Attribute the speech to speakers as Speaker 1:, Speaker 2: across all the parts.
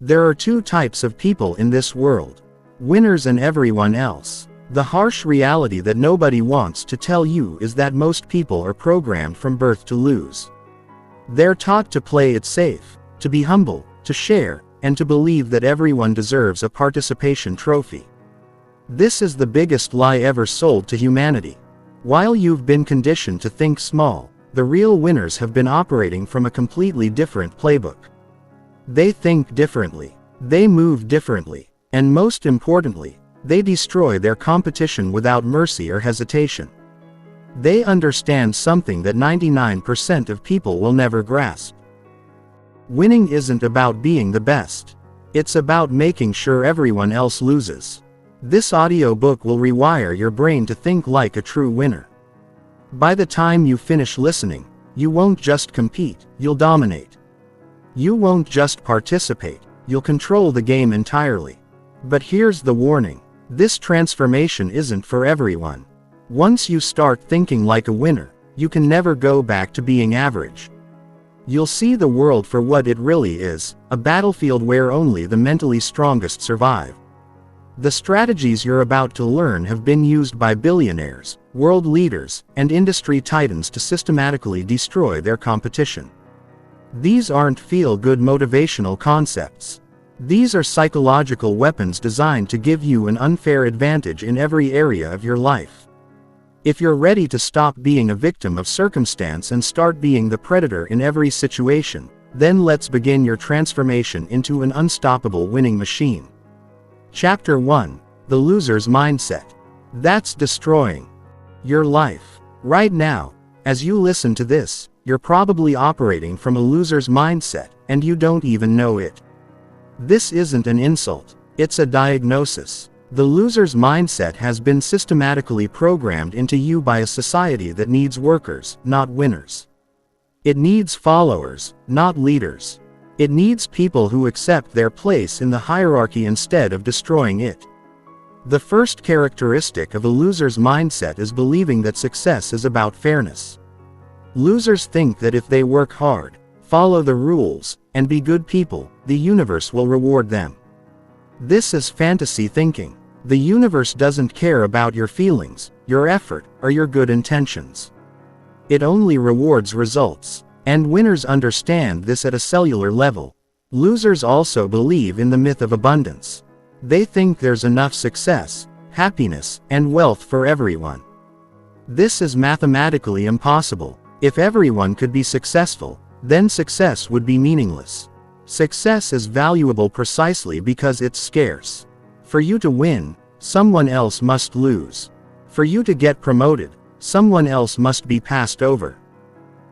Speaker 1: There are two types of people in this world: winners and everyone else. The harsh reality that nobody wants to tell you is that most people are programmed from birth to lose. They're taught to play it safe, to be humble, to share, and to believe that everyone deserves a participation trophy. This is the biggest lie ever sold to humanity. While you've been conditioned to think small, the real winners have been operating from a completely different playbook. They think differently, they move differently, and most importantly, they destroy their competition without mercy or hesitation. They understand something that 99% of people will never grasp. Winning isn't about being the best. It's about making sure everyone else loses. This audiobook will rewire your brain to think like a true winner. By the time you finish listening, you won't just compete, you'll dominate. You won't just participate, you'll control the game entirely. But here's the warning: this transformation isn't for everyone. Once you start thinking like a winner, you can never go back to being average. You'll see the world for what it really is, a battlefield where only the mentally strongest survive. The strategies you're about to learn have been used by billionaires, world leaders, and industry titans to systematically destroy their competition. These aren't feel-good motivational concepts. These are psychological weapons designed to give you an unfair advantage in every area of your life. If you're ready to stop being a victim of circumstance and start being the predator in every situation, then let's begin your transformation into an unstoppable winning machine. Chapter 1: The Loser's Mindset. That's destroying your life. Right now, as you listen to this, you're probably operating from a loser's mindset, and you don't even know it. This isn't an insult, it's a diagnosis. The loser's mindset has been systematically programmed into you by a society that needs workers, not winners. It needs followers, not leaders. It needs people who accept their place in the hierarchy instead of destroying it. The first characteristic of a loser's mindset is believing that success is about fairness. Losers think that if they work hard, follow the rules, and be good people, the universe will reward them. This is fantasy thinking. The universe doesn't care about your feelings, your effort, or your good intentions. It only rewards results. And winners understand this at a cellular level. Losers also believe in the myth of abundance. They think there's enough success, happiness, and wealth for everyone. This is mathematically impossible. If everyone could be successful, then success would be meaningless. Success is valuable precisely because it's scarce. For you to win, someone else must lose. For you to get promoted, someone else must be passed over.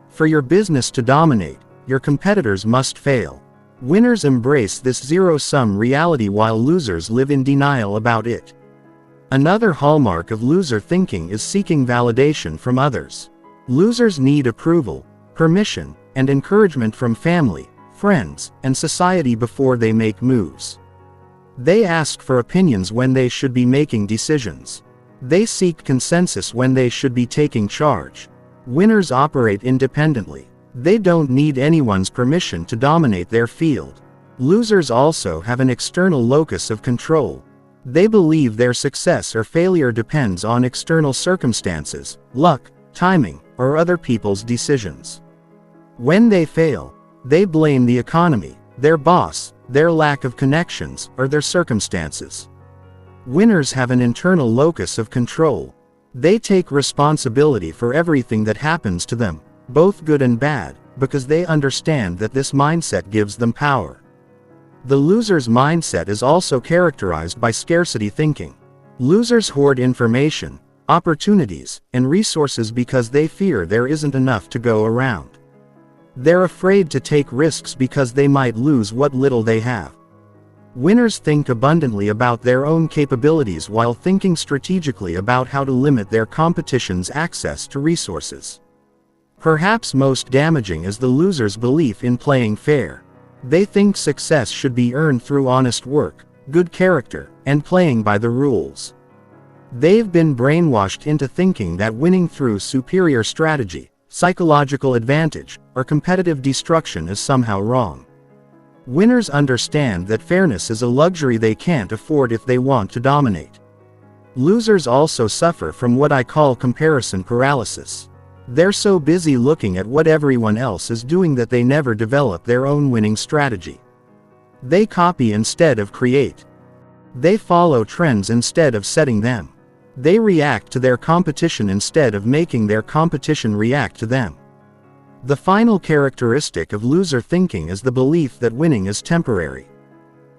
Speaker 1: For your business to dominate, your competitors must fail. Winners embrace this zero-sum reality while losers live in denial about it. Another hallmark of loser thinking is seeking validation from others. Losers need approval, permission, and encouragement from family, friends, and society before they make moves. They ask for opinions when they should be making decisions. They seek consensus when they should be taking charge. Winners operate independently. They don't need anyone's permission to dominate their field. Losers also have an external locus of control. They believe their success or failure depends on external circumstances, luck, timing, or other people's decisions. When they fail, they blame the economy, their boss, their lack of connections, or their circumstances. Winners have an internal locus of control. They take responsibility for everything that happens to them, both good and bad, because they understand that this mindset gives them power. The loser's mindset is also characterized by scarcity thinking. Losers hoard information, opportunities, and resources because they fear there isn't enough to go around. They're afraid to take risks because they might lose what little they have. Winners think abundantly about their own capabilities while thinking strategically about how to limit their competition's access to resources. Perhaps most damaging is the loser's belief in playing fair. They think success should be earned through honest work, good character, and playing by the rules. They've been brainwashed into thinking that winning through superior strategy, psychological advantage, or competitive destruction is somehow wrong. Winners understand that fairness is a luxury they can't afford if they want to dominate. Losers also suffer from what I call comparison paralysis. They're so busy looking at what everyone else is doing that they never develop their own winning strategy. They copy instead of create. They follow trends instead of setting them. They react to their competition instead of making their competition react to them. The final characteristic of loser thinking is the belief that winning is temporary.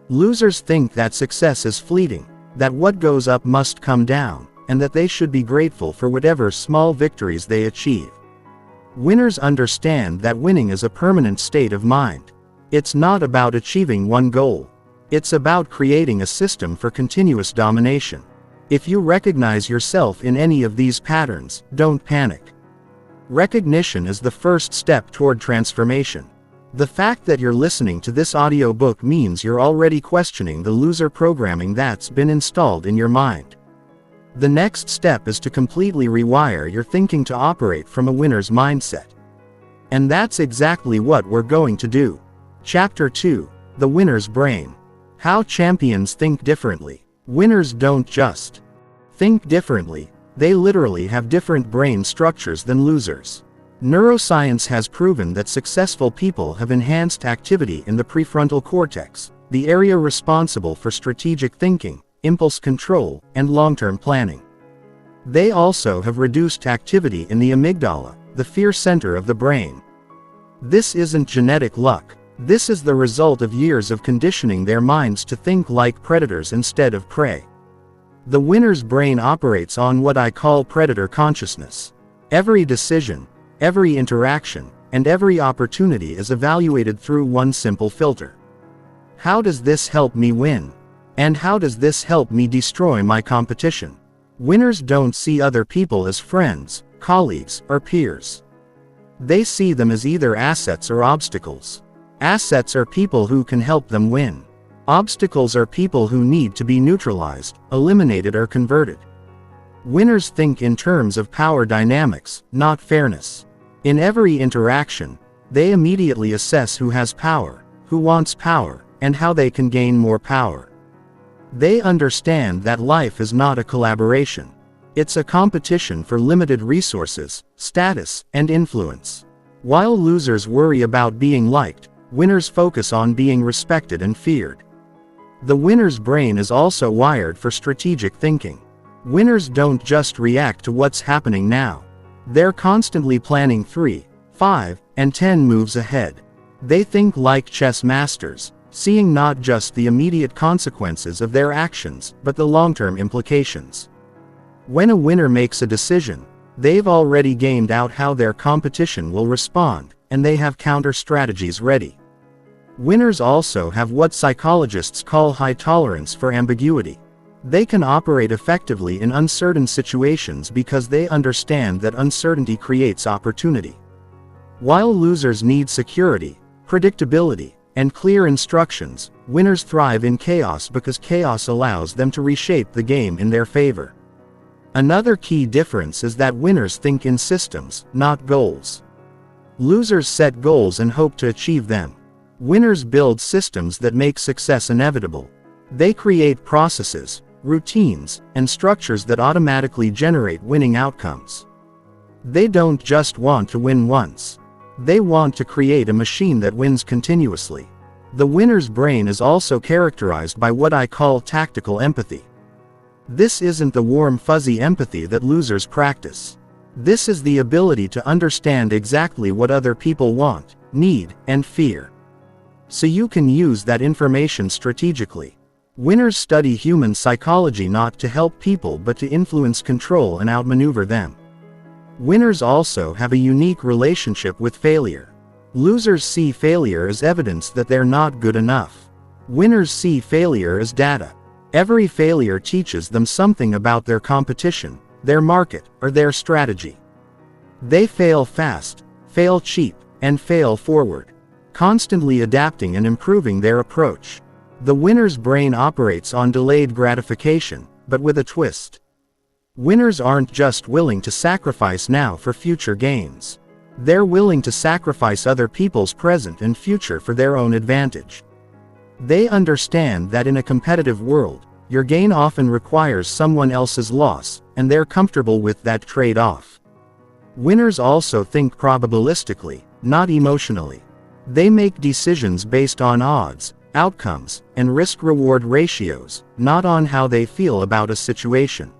Speaker 1: Losers think that success is fleeting, that what goes up must come down, and that they should be grateful for whatever small victories they achieve. Winners understand that winning is a permanent state of mind. It's not about achieving one goal. It's about creating a system for continuous domination. If you recognize yourself in any of these patterns, don't panic. Recognition is the first step toward transformation. The fact that you're listening to this audiobook means you're already questioning the loser programming that's been installed in your mind. The next step is to completely rewire your thinking to operate from a winner's mindset. And that's exactly what we're going to do. Chapter 2: The Winner's Brain. How champions think differently. Winners don't just think differently, they literally have different brain structures than losers. Neuroscience has proven that successful people have enhanced activity in the prefrontal cortex, the area responsible for strategic thinking, impulse control, and long-term planning. They also have reduced activity in the amygdala, the fear center of the brain. This isn't genetic luck. This is the result of years of conditioning their minds to think like predators instead of prey. The winner's brain operates on what I call predator consciousness. Every decision, every interaction, and every opportunity is evaluated through one simple filter. How does this help me win? And how does this help me destroy my competition? Winners don't see other people as friends, colleagues, or peers. They see them as either assets or obstacles. Assets are people who can help them win. Obstacles are people who need to be neutralized, eliminated, or converted. Winners think in terms of power dynamics, not fairness. In every interaction, they immediately assess who has power, who wants power, and how they can gain more power. They understand that life is not a collaboration. It's a competition for limited resources, status, and influence. While losers worry about being liked, winners focus on being respected and feared. The winner's brain is also wired for strategic thinking. Winners don't just react to what's happening now. They're constantly planning 3, 5, and 10 moves ahead. They think like chess masters, seeing not just the immediate consequences of their actions, but the long-term implications. When a winner makes a decision, they've already gamed out how their competition will respond, and they have counter strategies ready. Winners also have what psychologists call high tolerance for ambiguity. They can operate effectively in uncertain situations because they understand that uncertainty creates opportunity. While losers need security, predictability, and clear instructions, winners thrive in chaos because chaos allows them to reshape the game in their favor. Another key difference is that winners think in systems, not goals. Losers set goals and hope to achieve them. Winners build systems that make success inevitable. They create processes, routines, and structures that automatically generate winning outcomes. They don't just want to win once. They want to create a machine that wins continuously. The winner's brain is also characterized by what I call tactical empathy. This isn't the warm fuzzy empathy that losers practice. This is the ability to understand exactly what other people want, need, and fear, so you can use that information strategically. Winners study human psychology not to help people but to influence, control, and outmaneuver them. Winners also have a unique relationship with failure. Losers see failure as evidence that they're not good enough. Winners see failure as data. Every failure teaches them something about their competition, their market, or their strategy. They fail fast, fail cheap, and fail forward, constantly adapting and improving their approach. The winner's brain operates on delayed gratification, but with a twist. Winners aren't just willing to sacrifice now for future gains. They're willing to sacrifice other people's present and future for their own advantage. They understand that in a competitive world, your gain often requires someone else's loss, and they're comfortable with that trade-off. Winners also think probabilistically, not emotionally. They make decisions based on odds, outcomes, and risk-reward ratios, not on how they feel about a situation.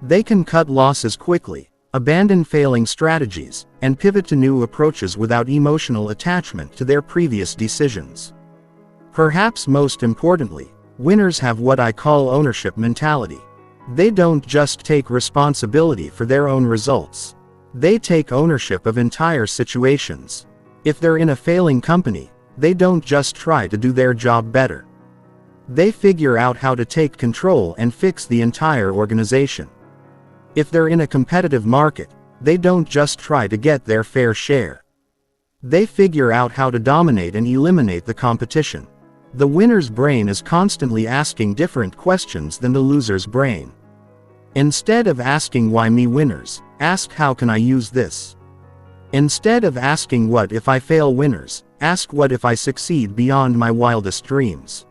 Speaker 1: They can cut losses quickly, abandon failing strategies, and pivot to new approaches without emotional attachment to their previous decisions. Perhaps most importantly, winners have what I call ownership mentality. They don't just take responsibility for their own results. They take ownership of entire situations. If they're in a failing company, they don't just try to do their job better. They figure out how to take control and fix the entire organization. If they're in a competitive market, they don't just try to get their fair share. They figure out how to dominate and eliminate the competition. The winner's brain is constantly asking different questions than the loser's brain. Instead of asking why me winners, ask how can I use this? Instead of asking what if I fail winners, ask what if I succeed beyond my wildest dreams.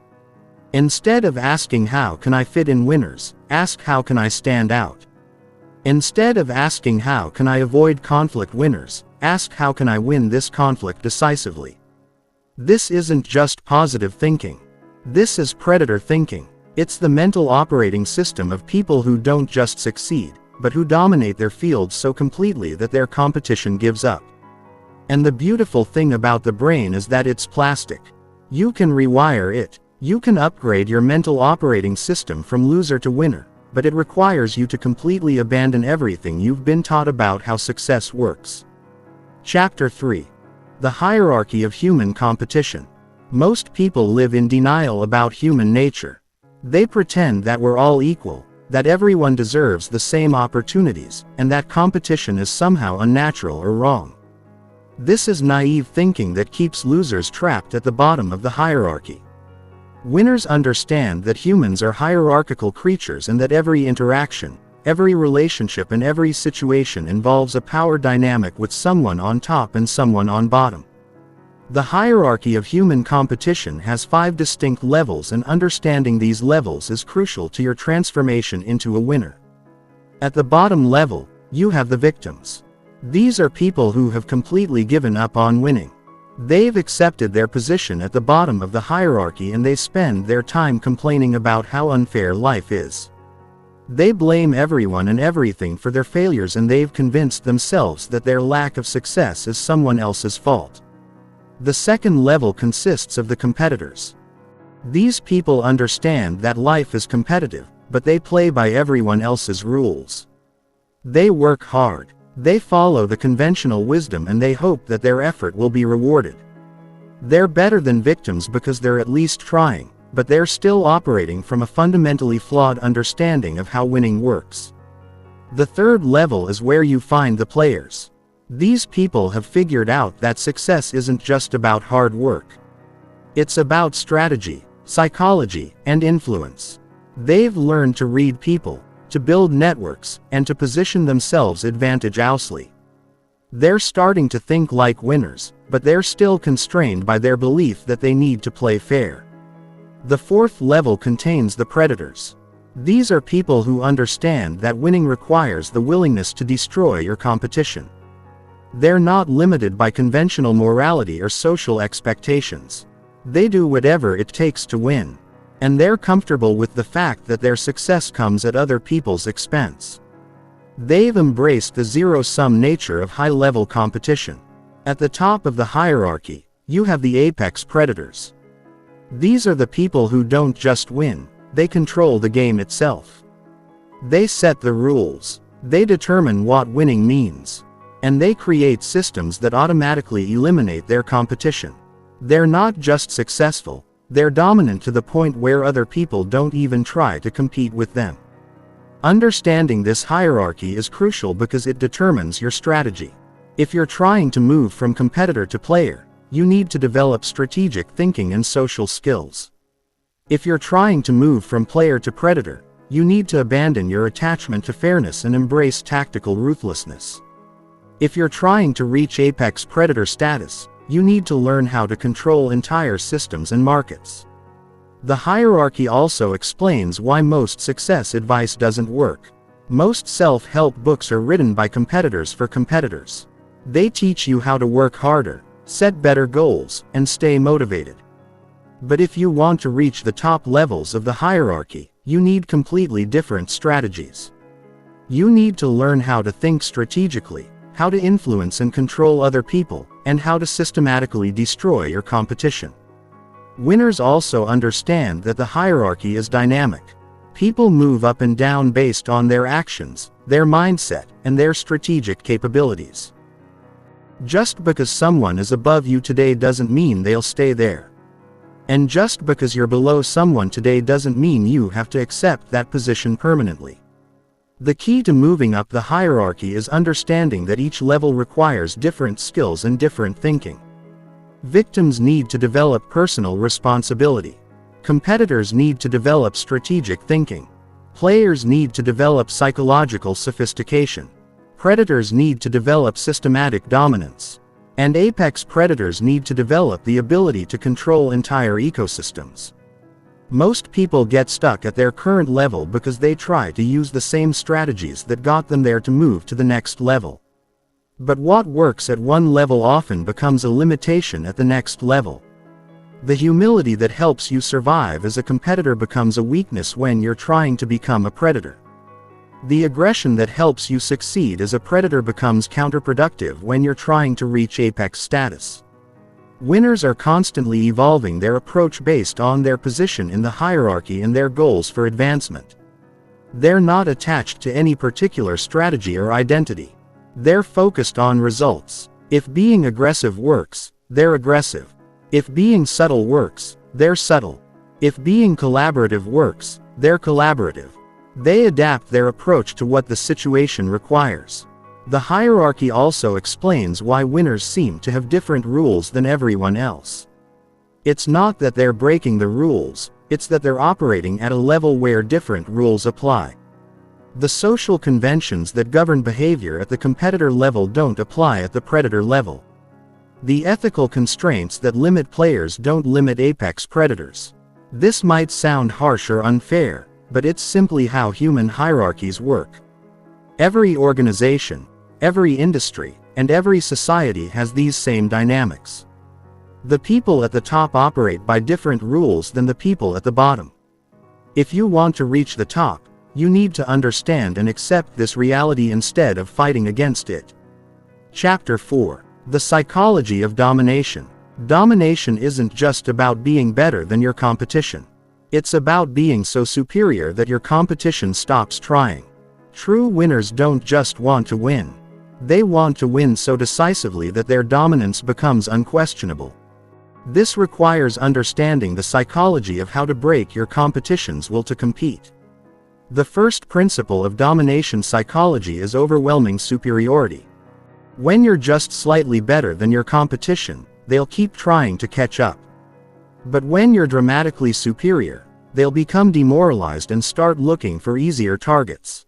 Speaker 1: Instead of asking how can I fit in winners, ask how can I stand out. Instead of asking how can I avoid conflict winners, ask how can I win this conflict decisively. This isn't just positive thinking. This is predator thinking. It's the mental operating system of people who don't just succeed, but who dominate their fields so completely that their competition gives up. And the beautiful thing about the brain is that it's plastic. You can rewire it. You can upgrade your mental operating system from loser to winner, but it requires you to completely abandon everything you've been taught about how success works. Chapter 3. The Hierarchy of Human Competition. Most people live in denial about human nature. They pretend that we're all equal, that everyone deserves the same opportunities, and that competition is somehow unnatural or wrong. This is naive thinking that keeps losers trapped at the bottom of the hierarchy. Winners understand that humans are hierarchical creatures and that every interaction, every relationship and every situation involves a power dynamic with someone on top and someone on bottom. The hierarchy of human competition has 5 distinct levels, and understanding these levels is crucial to your transformation into a winner. At the bottom level, you have the victims. These are people who have completely given up on winning. They've accepted their position at the bottom of the hierarchy and they spend their time complaining about how unfair life is. They blame everyone and everything for their failures, and they've convinced themselves that their lack of success is someone else's fault. The second level consists of the competitors. These people understand that life is competitive, but they play by everyone else's rules. They work hard. They follow the conventional wisdom and they hope that their effort will be rewarded. They're better than victims because they're at least trying, but they're still operating from a fundamentally flawed understanding of how winning works. The third level is where you find the players. These people have figured out that success isn't just about hard work. It's about strategy, psychology, and influence. They've learned to read people, to build networks, and to position themselves advantageously. They're starting to think like winners, but they're still constrained by their belief that they need to play fair. The fourth level contains the predators. These are people who understand that winning requires the willingness to destroy your competition. They're not limited by conventional morality or social expectations. They do whatever it takes to win. And they're comfortable with the fact that their success comes at other people's expense. They've embraced the zero-sum nature of high-level competition. At the top of the hierarchy, you have the apex predators. These are the people who don't just win, they control the game itself. They set the rules. They determine what winning means. And they create systems that automatically eliminate their competition. They're not just successful, they're dominant to the point where other people don't even try to compete with them. Understanding this hierarchy is crucial because it determines your strategy. If you're trying to move from competitor to player, you need to develop strategic thinking and social skills. If you're trying to move from player to predator, you need to abandon your attachment to fairness and embrace tactical ruthlessness. If you're trying to reach apex predator status, you need to learn how to control entire systems and markets. The hierarchy also explains why most success advice doesn't work. Most self-help books are written by competitors for competitors. They teach you how to work harder, set better goals, and stay motivated. But if you want to reach the top levels of the hierarchy, you need completely different strategies. You need to learn how to think strategically, how to influence and control other people, and how to systematically destroy your competition. Winners also understand that the hierarchy is dynamic. People move up and down based on their actions, their mindset, and their strategic capabilities. Just because someone is above you today doesn't mean they'll stay there. And just because you're below someone today doesn't mean you have to accept that position permanently. The key to moving up the hierarchy is understanding that each level requires different skills and different thinking. Victims need to develop personal responsibility. Competitors need to develop strategic thinking. Players need to develop psychological sophistication. Predators need to develop systematic dominance. And apex predators need to develop the ability to control entire ecosystems. Most people get stuck at their current level because they try to use the same strategies that got them there to move to the next level. But what works at one level often becomes a limitation at the next level. The humility that helps you survive as a competitor becomes a weakness when you're trying to become a predator. The aggression that helps you succeed as a predator becomes counterproductive when you're trying to reach apex status. Winners are constantly evolving their approach based on their position in the hierarchy and their goals for advancement. They're not attached to any particular strategy or identity. They're focused on results. If being aggressive works, they're aggressive. If being subtle works, they're subtle. If being collaborative works, they're collaborative. They adapt their approach to what the situation requires. The hierarchy also explains why winners seem to have different rules than everyone else. It's not that they're breaking the rules, it's that they're operating at a level where different rules apply. The social conventions that govern behavior at the competitor level don't apply at the predator level. The ethical constraints that limit players don't limit apex predators. This might sound harsh or unfair, but it's simply how human hierarchies work. Every organization, every industry, and every society has these same dynamics. The people at the top operate by different rules than the people at the bottom. If you want to reach the top, you need to understand and accept this reality instead of fighting against it. Chapter 4. The Psychology of Domination. Domination isn't just about being better than your competition. It's about being so superior that your competition stops trying. True winners don't just want to win. They want to win so decisively that their dominance becomes unquestionable. This requires understanding the psychology of how to break your competition's will to compete. The first principle of domination psychology is overwhelming superiority. When you're just slightly better than your competition, they'll keep trying to catch up. But when you're dramatically superior, they'll become demoralized and start looking for easier targets.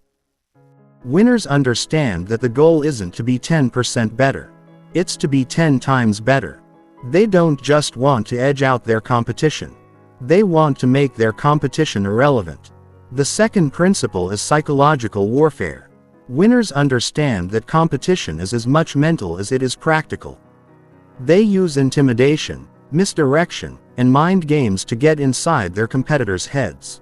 Speaker 1: Winners understand that the goal isn't to be 10% better. It's to be 10 times better. They don't just want to edge out their competition. They want to make their competition irrelevant. The second principle is psychological warfare. Winners understand that competition is as much mental as it is practical. They use intimidation, misdirection, and mind games to get inside their competitors' heads.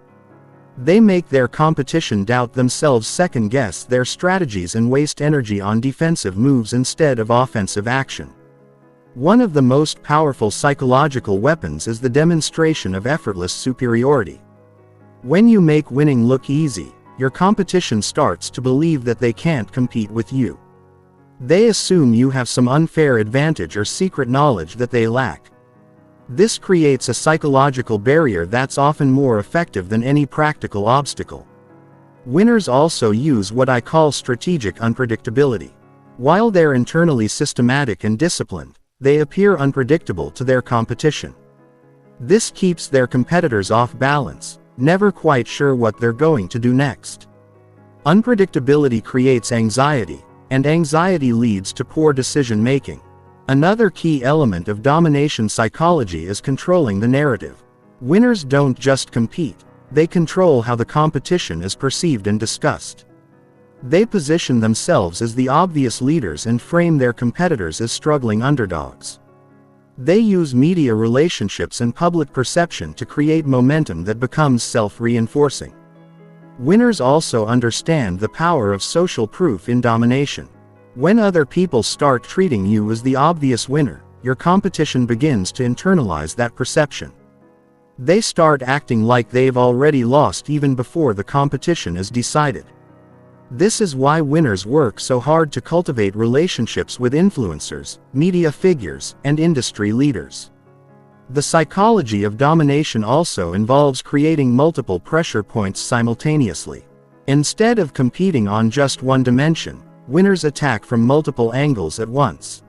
Speaker 1: They make their competition doubt themselves, second-guess their strategies, and waste energy on defensive moves instead of offensive action. One of the most powerful psychological weapons is the demonstration of effortless superiority. When you make winning look easy, your competition starts to believe that they can't compete with you. They assume you have some unfair advantage or secret knowledge that they lack. This creates a psychological barrier that's often more effective than any practical obstacle. Winners also use what I call strategic unpredictability. While they're internally systematic and disciplined, they appear unpredictable to their competition. This keeps their competitors off balance, never quite sure what they're going to do next. Unpredictability creates anxiety, and anxiety leads to poor decision-making. Another key element of domination psychology is controlling the narrative. Winners don't just compete, they control how the competition is perceived and discussed. They position themselves as the obvious leaders and frame their competitors as struggling underdogs. They use media relationships and public perception to create momentum that becomes self-reinforcing. Winners also understand the power of social proof in domination. When other people start treating you as the obvious winner, your competition begins to internalize that perception. They start acting like they've already lost even before the competition is decided. This is why winners work so hard to cultivate relationships with influencers, media figures, and industry leaders. The psychology of domination also involves creating multiple pressure points simultaneously. Instead of competing on just one dimension, winners attack from multiple angles at once.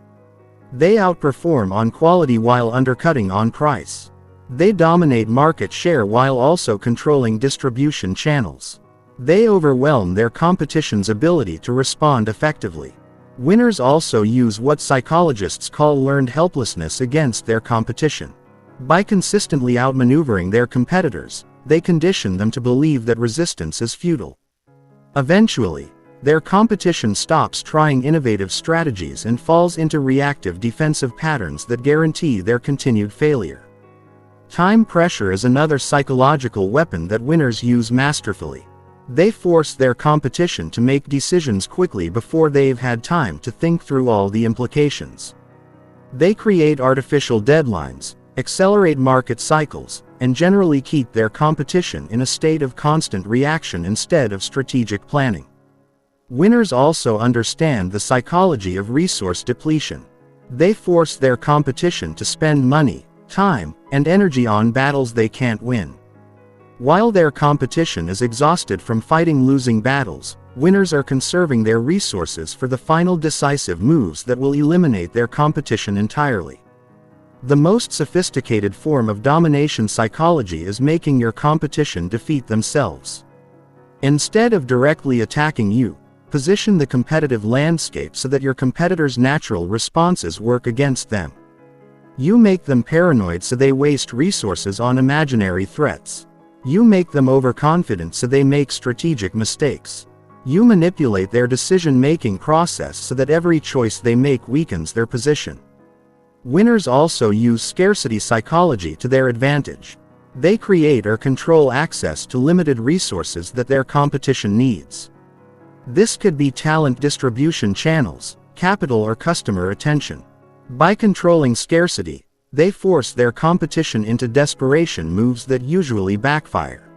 Speaker 1: They outperform on quality while undercutting on price. They dominate market share while also controlling distribution channels. They overwhelm their competition's ability to respond effectively. Winners also use what psychologists call learned helplessness against their competition. By consistently outmaneuvering their competitors, they condition them to believe that resistance is futile. Eventually, their competition stops trying innovative strategies and falls into reactive defensive patterns that guarantee their continued failure. Time pressure is another psychological weapon that winners use masterfully. They force their competition to make decisions quickly before they've had time to think through all the implications. They create artificial deadlines, accelerate market cycles, and generally keep their competition in a state of constant reaction instead of strategic planning. Winners also understand the psychology of resource depletion. They force their competition to spend money, time, and energy on battles they can't win. While their competition is exhausted from fighting losing battles, winners are conserving their resources for the final decisive moves that will eliminate their competition entirely. The most sophisticated form of domination psychology is making your competition defeat themselves. Instead of directly attacking you, position the competitive landscape so that your competitors' natural responses work against them. You make them paranoid so they waste resources on imaginary threats. You make them overconfident so they make strategic mistakes. You manipulate their decision-making process so that every choice they make weakens their position. Winners also use scarcity psychology to their advantage. They create or control access to limited resources that their competition needs. This could be talent distribution channels, capital, or customer attention. By controlling scarcity, they force their competition into desperation moves that usually backfire.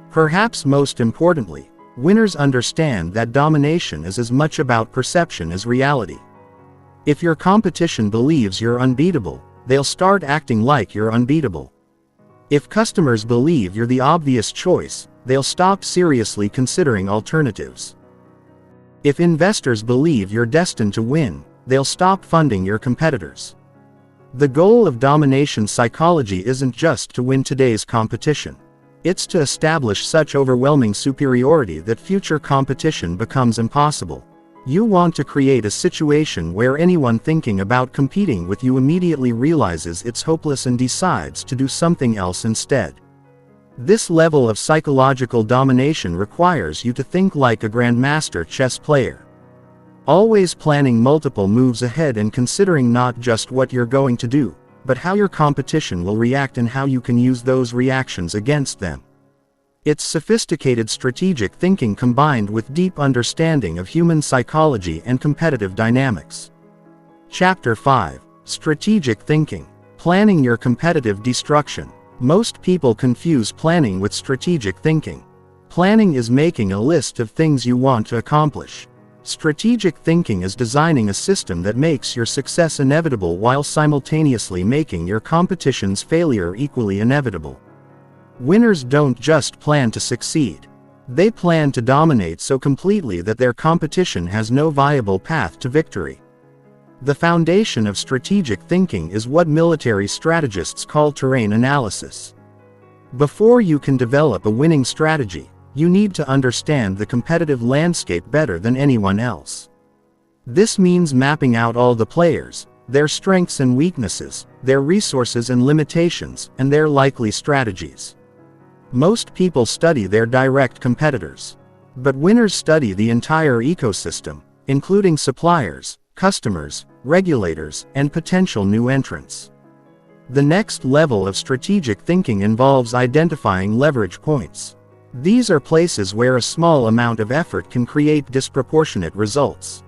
Speaker 1: Perhaps most importantly, winners understand that domination is as much about perception as reality. If your competition believes you're unbeatable, they'll start acting like you're unbeatable. If customers believe you're the obvious choice, they'll stop seriously considering alternatives. If investors believe you're destined to win, they'll stop funding your competitors. The goal of domination psychology isn't just to win today's competition. It's to establish such overwhelming superiority that future competition becomes impossible. You want to create a situation where anyone thinking about competing with you immediately realizes it's hopeless and decides to do something else instead. This level of psychological domination requires you to think like a grandmaster chess player. Always planning multiple moves ahead and considering not just what you're going to do, but how your competition will react and how you can use those reactions against them. It's sophisticated strategic thinking combined with deep understanding of human psychology and competitive dynamics. Chapter 5. Strategic Thinking. Planning your competitive destruction. Most people confuse planning with strategic thinking. Planning is making a list of things you want to accomplish. Strategic thinking is designing a system that makes your success inevitable while simultaneously making your competition's failure equally inevitable. Winners don't just plan to succeed. They plan to dominate so completely that their competition has no viable path to victory. The foundation of strategic thinking is what military strategists call terrain analysis. Before you can develop a winning strategy, you need to understand the competitive landscape better than anyone else. This means mapping out all the players, their strengths and weaknesses, their resources and limitations, and their likely strategies. Most people study their direct competitors. But winners study the entire ecosystem, including suppliers, customers, regulators, and potential new entrants. The next level of strategic thinking involves identifying leverage points. These are places where a small amount of effort can create disproportionate results.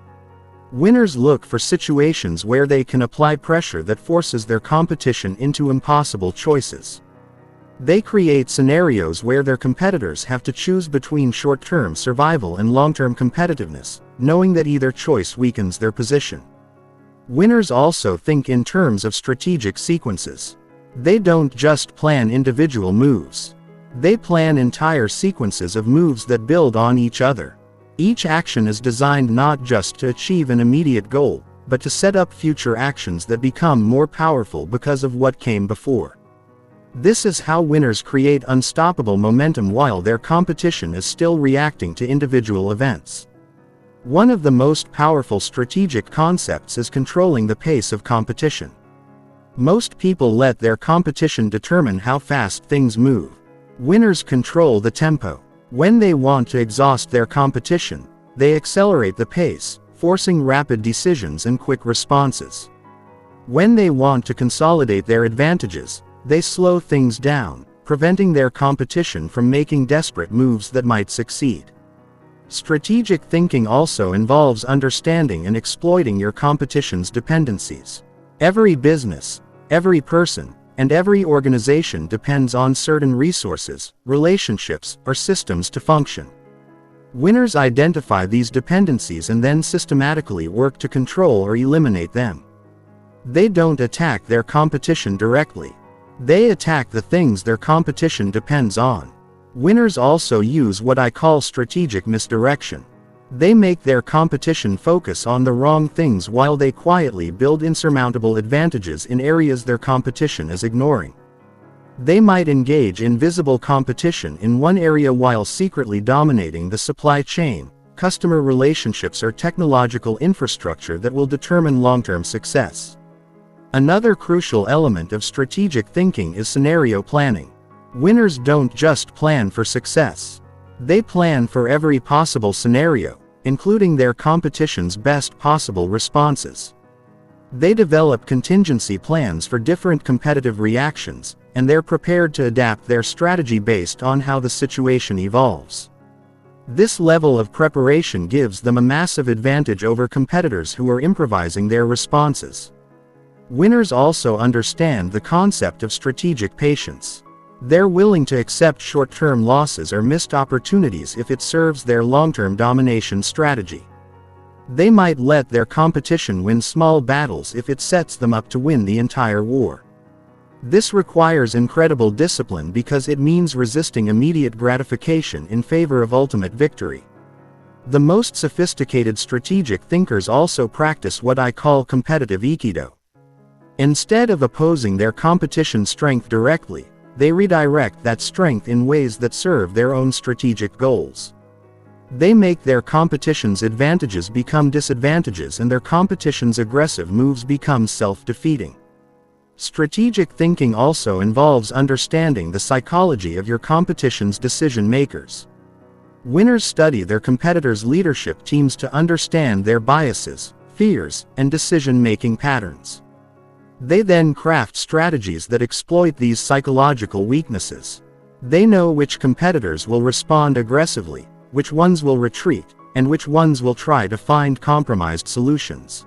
Speaker 1: Winners look for situations where they can apply pressure that forces their competition into impossible choices. They create scenarios where their competitors have to choose between short-term survival and long-term competitiveness, knowing that either choice weakens their position. Winners also think in terms of strategic sequences. They don't just plan individual moves. They plan entire sequences of moves that build on each other. Each action is designed not just to achieve an immediate goal, but to set up future actions that become more powerful because of what came before. This is how winners create unstoppable momentum while their competition is still reacting to individual events. One of the most powerful strategic concepts is controlling the pace of competition. Most people let their competition determine how fast things move. Winners control the tempo. When they want to exhaust their competition, they accelerate the pace, forcing rapid decisions and quick responses. When they want to consolidate their advantages, they slow things down, preventing their competition from making desperate moves that might succeed. Strategic thinking also involves understanding and exploiting your competition's dependencies. Every business, every person, and every organization depends on certain resources, relationships, or systems to function. Winners identify these dependencies and then systematically work to control or eliminate them. They don't attack their competition directly. They attack the things their competition depends on. Winners also use what I call strategic misdirection. They make their competition focus on the wrong things while they quietly build insurmountable advantages in areas their competition is ignoring. They might engage in visible competition in one area while secretly dominating the supply chain, customer relationships, or technological infrastructure that will determine long-term success. Another crucial element of strategic thinking is scenario planning. Winners don't just plan for success. They plan for every possible scenario, including their competition's best possible responses. They develop contingency plans for different competitive reactions, and they're prepared to adapt their strategy based on how the situation evolves. This level of preparation gives them a massive advantage over competitors who are improvising their responses. Winners also understand the concept of strategic patience. They're willing to accept short-term losses or missed opportunities if it serves their long-term domination strategy. They might let their competition win small battles if it sets them up to win the entire war. This requires incredible discipline because it means resisting immediate gratification in favor of ultimate victory. The most sophisticated strategic thinkers also practice what I call competitive Aikido. Instead of opposing their competition's strength directly, they redirect that strength in ways that serve their own strategic goals. They make their competition's advantages become disadvantages and their competition's aggressive moves become self-defeating. Strategic thinking also involves understanding the psychology of your competition's decision-makers. Winners study their competitors' leadership teams to understand their biases, fears, and decision-making patterns. They then craft strategies that exploit these psychological weaknesses. They know which competitors will respond aggressively, which ones will retreat, and which ones will try to find compromised solutions.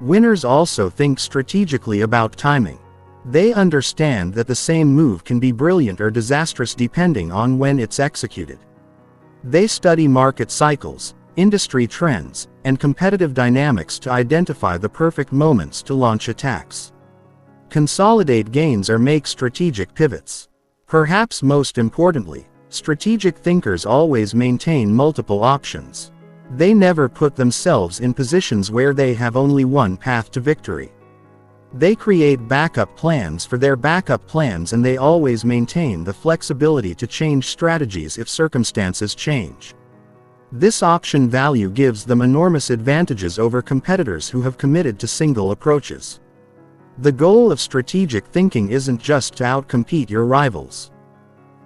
Speaker 1: Winners also think strategically about timing. They understand that the same move can be brilliant or disastrous depending on when it's executed. They study market cycles, industry trends, and competitive dynamics to identify the perfect moments to launch attacks. Consolidate gains or make strategic pivots. Perhaps most importantly, strategic thinkers always maintain multiple options. They never put themselves in positions where they have only one path to victory. They create backup plans for their backup plans, and they always maintain the flexibility to change strategies if circumstances change. This option value gives them enormous advantages over competitors who have committed to single approaches. The goal of strategic thinking isn't just to outcompete your rivals.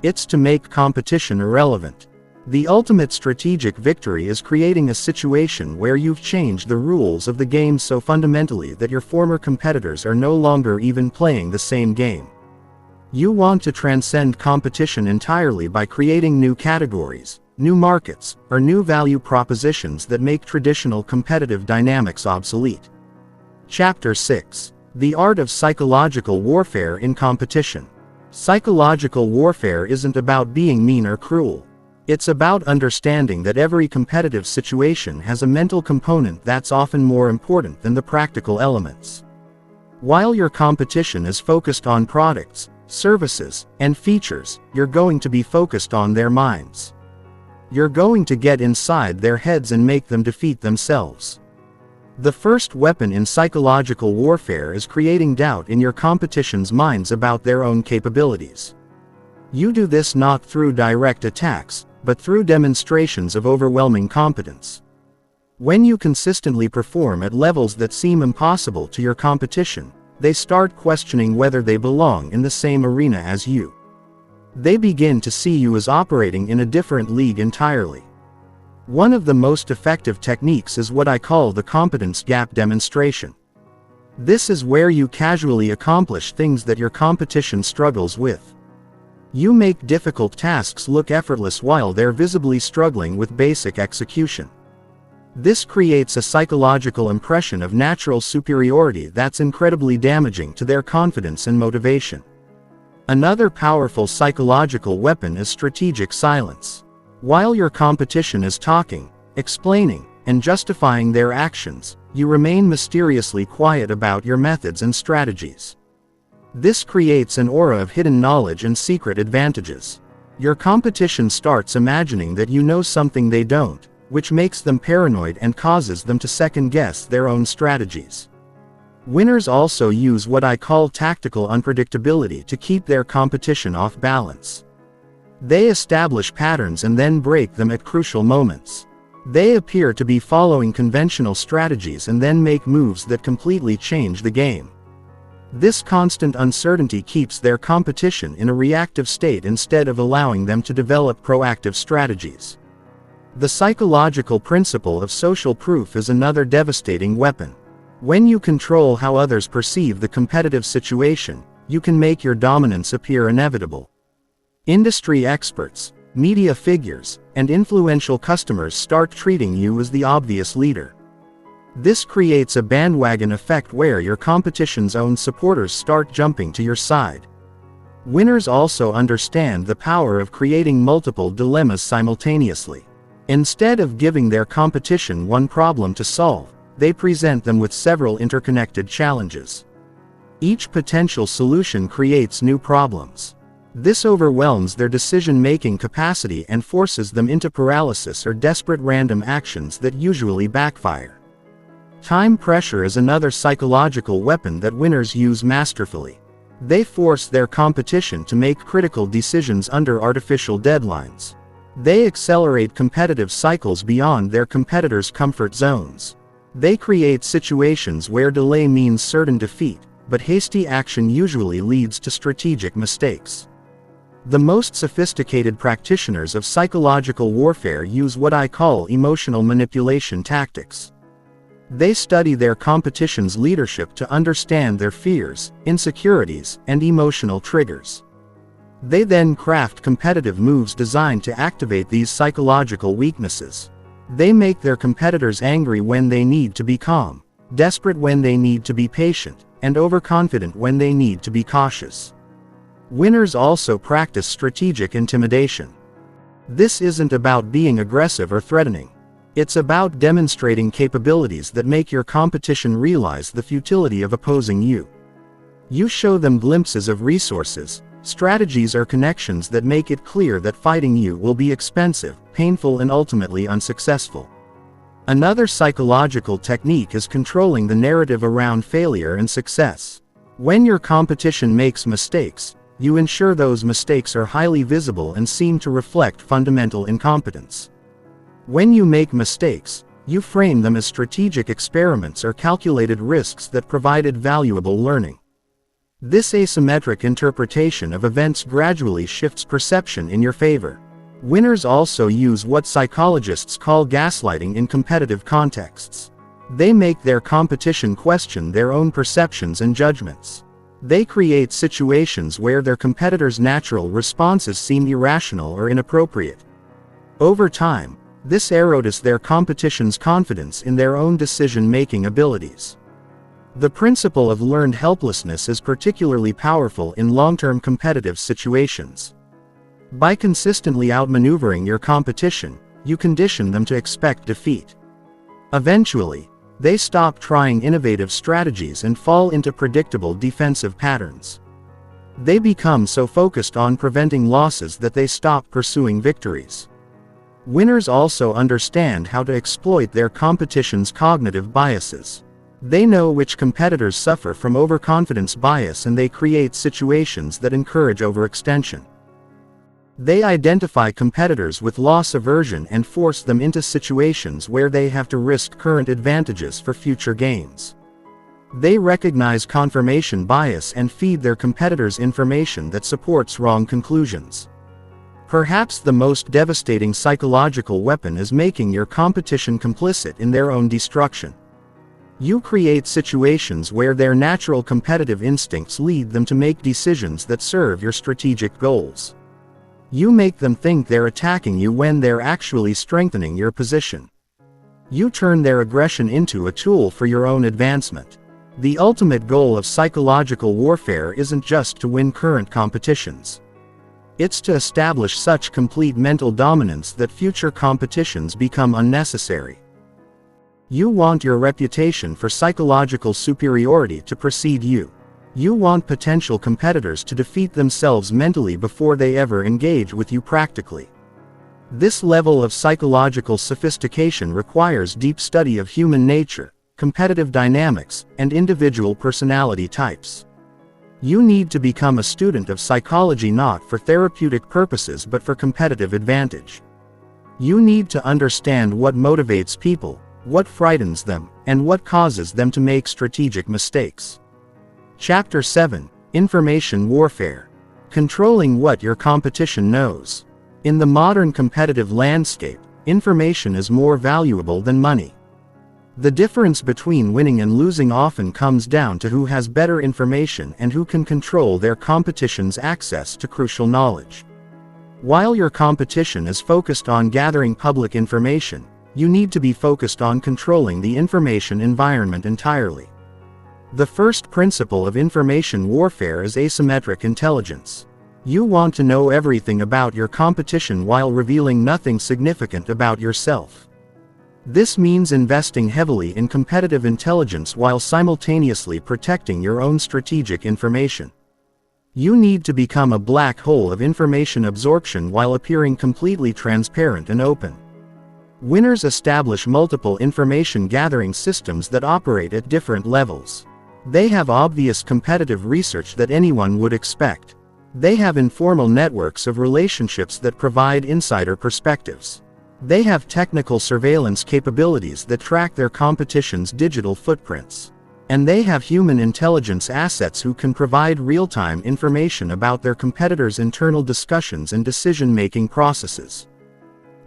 Speaker 1: It's to make competition irrelevant. The ultimate strategic victory is creating a situation where you've changed the rules of the game so fundamentally that your former competitors are no longer even playing the same game. You want to transcend competition entirely by creating new categories, new markets, or new value propositions that make traditional competitive dynamics obsolete. Chapter 6. The Art of Psychological Warfare in Competition. Psychological warfare isn't about being mean or cruel. It's about understanding that every competitive situation has a mental component that's often more important than the practical elements. While your competition is focused on products, services, and features, you're going to be focused on their minds. You're going to get inside their heads and make them defeat themselves. The first weapon in psychological warfare is creating doubt in your competition's minds about their own capabilities. You do this not through direct attacks, but through demonstrations of overwhelming competence. When you consistently perform at levels that seem impossible to your competition, they start questioning whether they belong in the same arena as you. They begin to see you as operating in a different league entirely. One of the most effective techniques is what I call the competence gap demonstration. This is where you casually accomplish things that your competition struggles with. You make difficult tasks look effortless while they're visibly struggling with basic execution. This creates a psychological impression of natural superiority that's incredibly damaging to their confidence and motivation. Another powerful psychological weapon is strategic silence. While your competition is talking, explaining, and justifying their actions, you remain mysteriously quiet about your methods and strategies. This creates an aura of hidden knowledge and secret advantages. Your competition starts imagining that you know something they don't, which makes them paranoid and causes them to second-guess their own strategies. Winners also use what I call tactical unpredictability to keep their competition off balance. They establish patterns and then break them at crucial moments. They appear to be following conventional strategies and then make moves that completely change the game. This constant uncertainty keeps their competition in a reactive state instead of allowing them to develop proactive strategies. The psychological principle of social proof is another devastating weapon. When you control how others perceive the competitive situation, you can make your dominance appear inevitable. Industry experts, media figures, and influential customers start treating you as the obvious leader. This creates a bandwagon effect where your competition's own supporters start jumping to your side. Winners also understand the power of creating multiple dilemmas simultaneously. Instead of giving their competition one problem to solve, they present them with several interconnected challenges. Each potential solution creates new problems. This overwhelms their decision-making capacity and forces them into paralysis or desperate random actions that usually backfire. Time pressure is another psychological weapon that winners use masterfully. They force their competition to make critical decisions under artificial deadlines. They accelerate competitive cycles beyond their competitors' comfort zones. They create situations where delay means certain defeat, but hasty action usually leads to strategic mistakes. The most sophisticated practitioners of psychological warfare use what I call emotional manipulation tactics. They study their competition's leadership to understand their fears, insecurities, and emotional triggers. They then craft competitive moves designed to activate these psychological weaknesses. They make their competitors angry when they need to be calm, desperate when they need to be patient, and overconfident when they need to be cautious. Winners also practice strategic intimidation. This isn't about being aggressive or threatening. It's about demonstrating capabilities that make your competition realize the futility of opposing you. You show them glimpses of resources, strategies or connections that make it clear that fighting you will be expensive, painful and ultimately unsuccessful. Another psychological technique is controlling the narrative around failure and success. When your competition makes mistakes, you ensure those mistakes are highly visible and seem to reflect fundamental incompetence. When you make mistakes, you frame them as strategic experiments or calculated risks that provided valuable learning. This asymmetric interpretation of events gradually shifts perception in your favor. Winners also use what psychologists call gaslighting in competitive contexts. They make their competition question their own perceptions and judgments. They create situations where their competitors' natural responses seem irrational or inappropriate. Over time, this erodes their competition's confidence in their own decision-making abilities. The principle of learned helplessness is particularly powerful in long-term competitive situations. By consistently outmaneuvering your competition, you condition them to expect defeat. Eventually, they stop trying innovative strategies and fall into predictable defensive patterns. They become so focused on preventing losses that they stop pursuing victories. Winners also understand how to exploit their competition's cognitive biases. They know which competitors suffer from overconfidence bias, and they create situations that encourage overextension. They identify competitors with loss aversion and force them into situations where they have to risk current advantages for future gains. They recognize confirmation bias and feed their competitors information that supports wrong conclusions. Perhaps the most devastating psychological weapon is making your competition complicit in their own destruction. You create situations where their natural competitive instincts lead them to make decisions that serve your strategic goals. You make them think they're attacking you when they're actually strengthening your position. You turn their aggression into a tool for your own advancement. The ultimate goal of psychological warfare isn't just to win current competitions. It's to establish such complete mental dominance that future competitions become unnecessary. You want your reputation for psychological superiority to precede you. You want potential competitors to defeat themselves mentally before they ever engage with you practically. This level of psychological sophistication requires deep study of human nature, competitive dynamics, and individual personality types. You need to become a student of psychology not for therapeutic purposes but for competitive advantage. You need to understand what motivates people, what frightens them, and what causes them to make strategic mistakes. Chapter 7: Information Warfare. Controlling what your competition knows. In the modern competitive landscape, information is more valuable than money. The difference between winning and losing often comes down to who has better information and who can control their competition's access to crucial knowledge. While your competition is focused on gathering public information, you need to be focused on controlling the information environment entirely. The first principle of information warfare is asymmetric intelligence. You want to know everything about your competition while revealing nothing significant about yourself. This means investing heavily in competitive intelligence while simultaneously protecting your own strategic information. You need to become a black hole of information absorption while appearing completely transparent and open. Winners establish multiple information gathering systems that operate at different levels. They have obvious competitive research that anyone would expect. They have informal networks of relationships that provide insider perspectives. They have technical surveillance capabilities that track their competition's digital footprints. And they have human intelligence assets who can provide real-time information about their competitors' internal discussions and decision-making processes.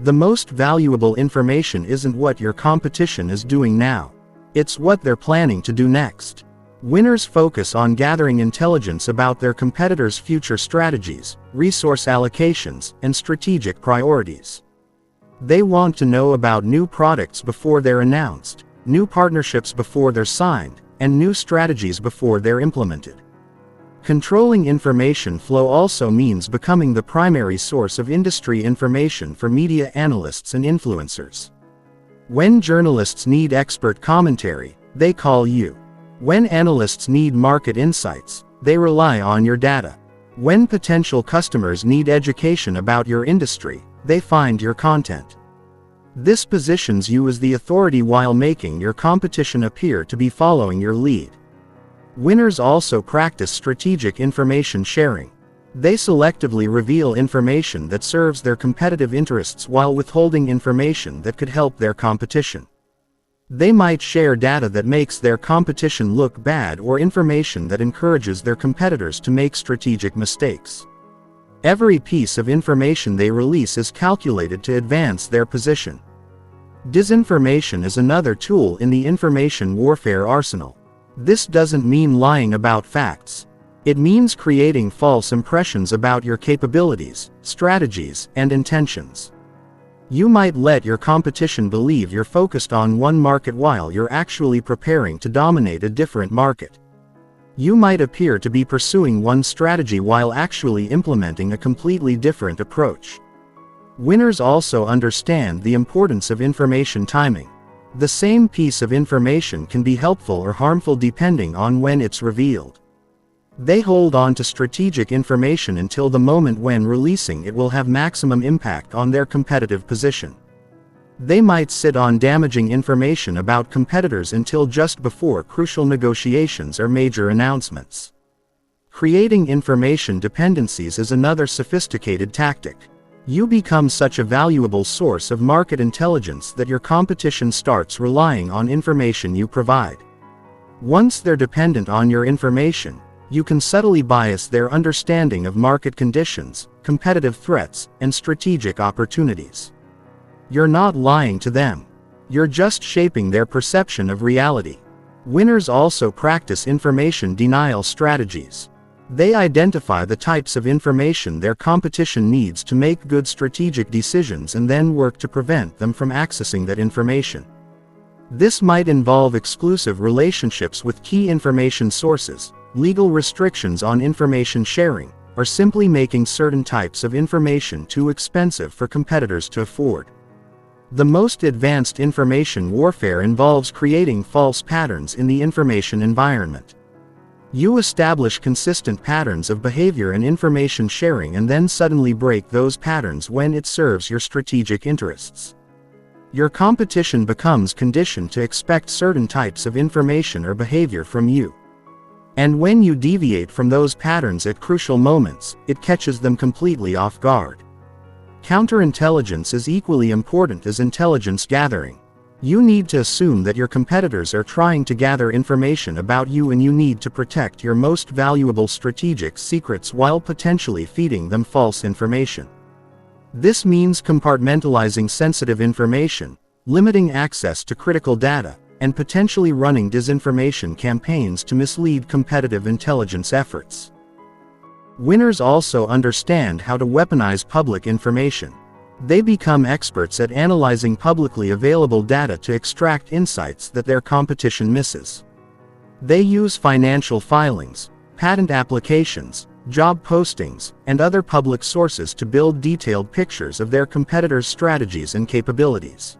Speaker 1: The most valuable information isn't what your competition is doing now. It's what they're planning to do next. Winners focus on gathering intelligence about their competitors' future strategies, resource allocations, and strategic priorities. They want to know about new products before they're announced, new partnerships before they're signed, and new strategies before they're implemented. Controlling information flow also means becoming the primary source of industry information for media analysts and influencers. When journalists need expert commentary, they call you. When analysts need market insights, they rely on your data. When potential customers need education about your industry, they find your content. This positions you as the authority while making your competition appear to be following your lead. Winners also practice strategic information sharing. They selectively reveal information that serves their competitive interests while withholding information that could help their competition. They might share data that makes their competition look bad or information that encourages their competitors to make strategic mistakes. Every piece of information they release is calculated to advance their position. Disinformation is another tool in the information warfare arsenal. This doesn't mean lying about facts. It means creating false impressions about your capabilities, strategies, and intentions. You might let your competition believe you're focused on one market while you're actually preparing to dominate a different market. You might appear to be pursuing one strategy while actually implementing a completely different approach. Winners also understand the importance of information timing. The same piece of information can be helpful or harmful depending on when it's revealed. They hold on to strategic information until the moment when releasing it will have maximum impact on their competitive position. They might sit on damaging information about competitors until just before crucial negotiations or major announcements. Creating information dependencies is another sophisticated tactic. You become such a valuable source of market intelligence that your competition starts relying on information you provide. Once they're dependent on your information, you can subtly bias their understanding of market conditions, competitive threats, and strategic opportunities. You're not lying to them. You're just shaping their perception of reality. Winners also practice information denial strategies. They identify the types of information their competition needs to make good strategic decisions and then work to prevent them from accessing that information. This might involve exclusive relationships with key information sources, legal restrictions on information sharing, or simply making certain types of information too expensive for competitors to afford. The most advanced information warfare involves creating false patterns in the information environment. You establish consistent patterns of behavior and information sharing and then suddenly break those patterns when it serves your strategic interests. Your competition becomes conditioned to expect certain types of information or behavior from you. And when you deviate from those patterns at crucial moments, it catches them completely off guard. Counterintelligence is equally important as intelligence gathering. You need to assume that your competitors are trying to gather information about you and you need to protect your most valuable strategic secrets while potentially feeding them false information. This means compartmentalizing sensitive information, limiting access to critical data, and potentially running disinformation campaigns to mislead competitive intelligence efforts. Winners also understand how to weaponize public information. They become experts at analyzing publicly available data to extract insights that their competition misses. They use financial filings, patent applications, job postings, and other public sources to build detailed pictures of their competitors' strategies and capabilities.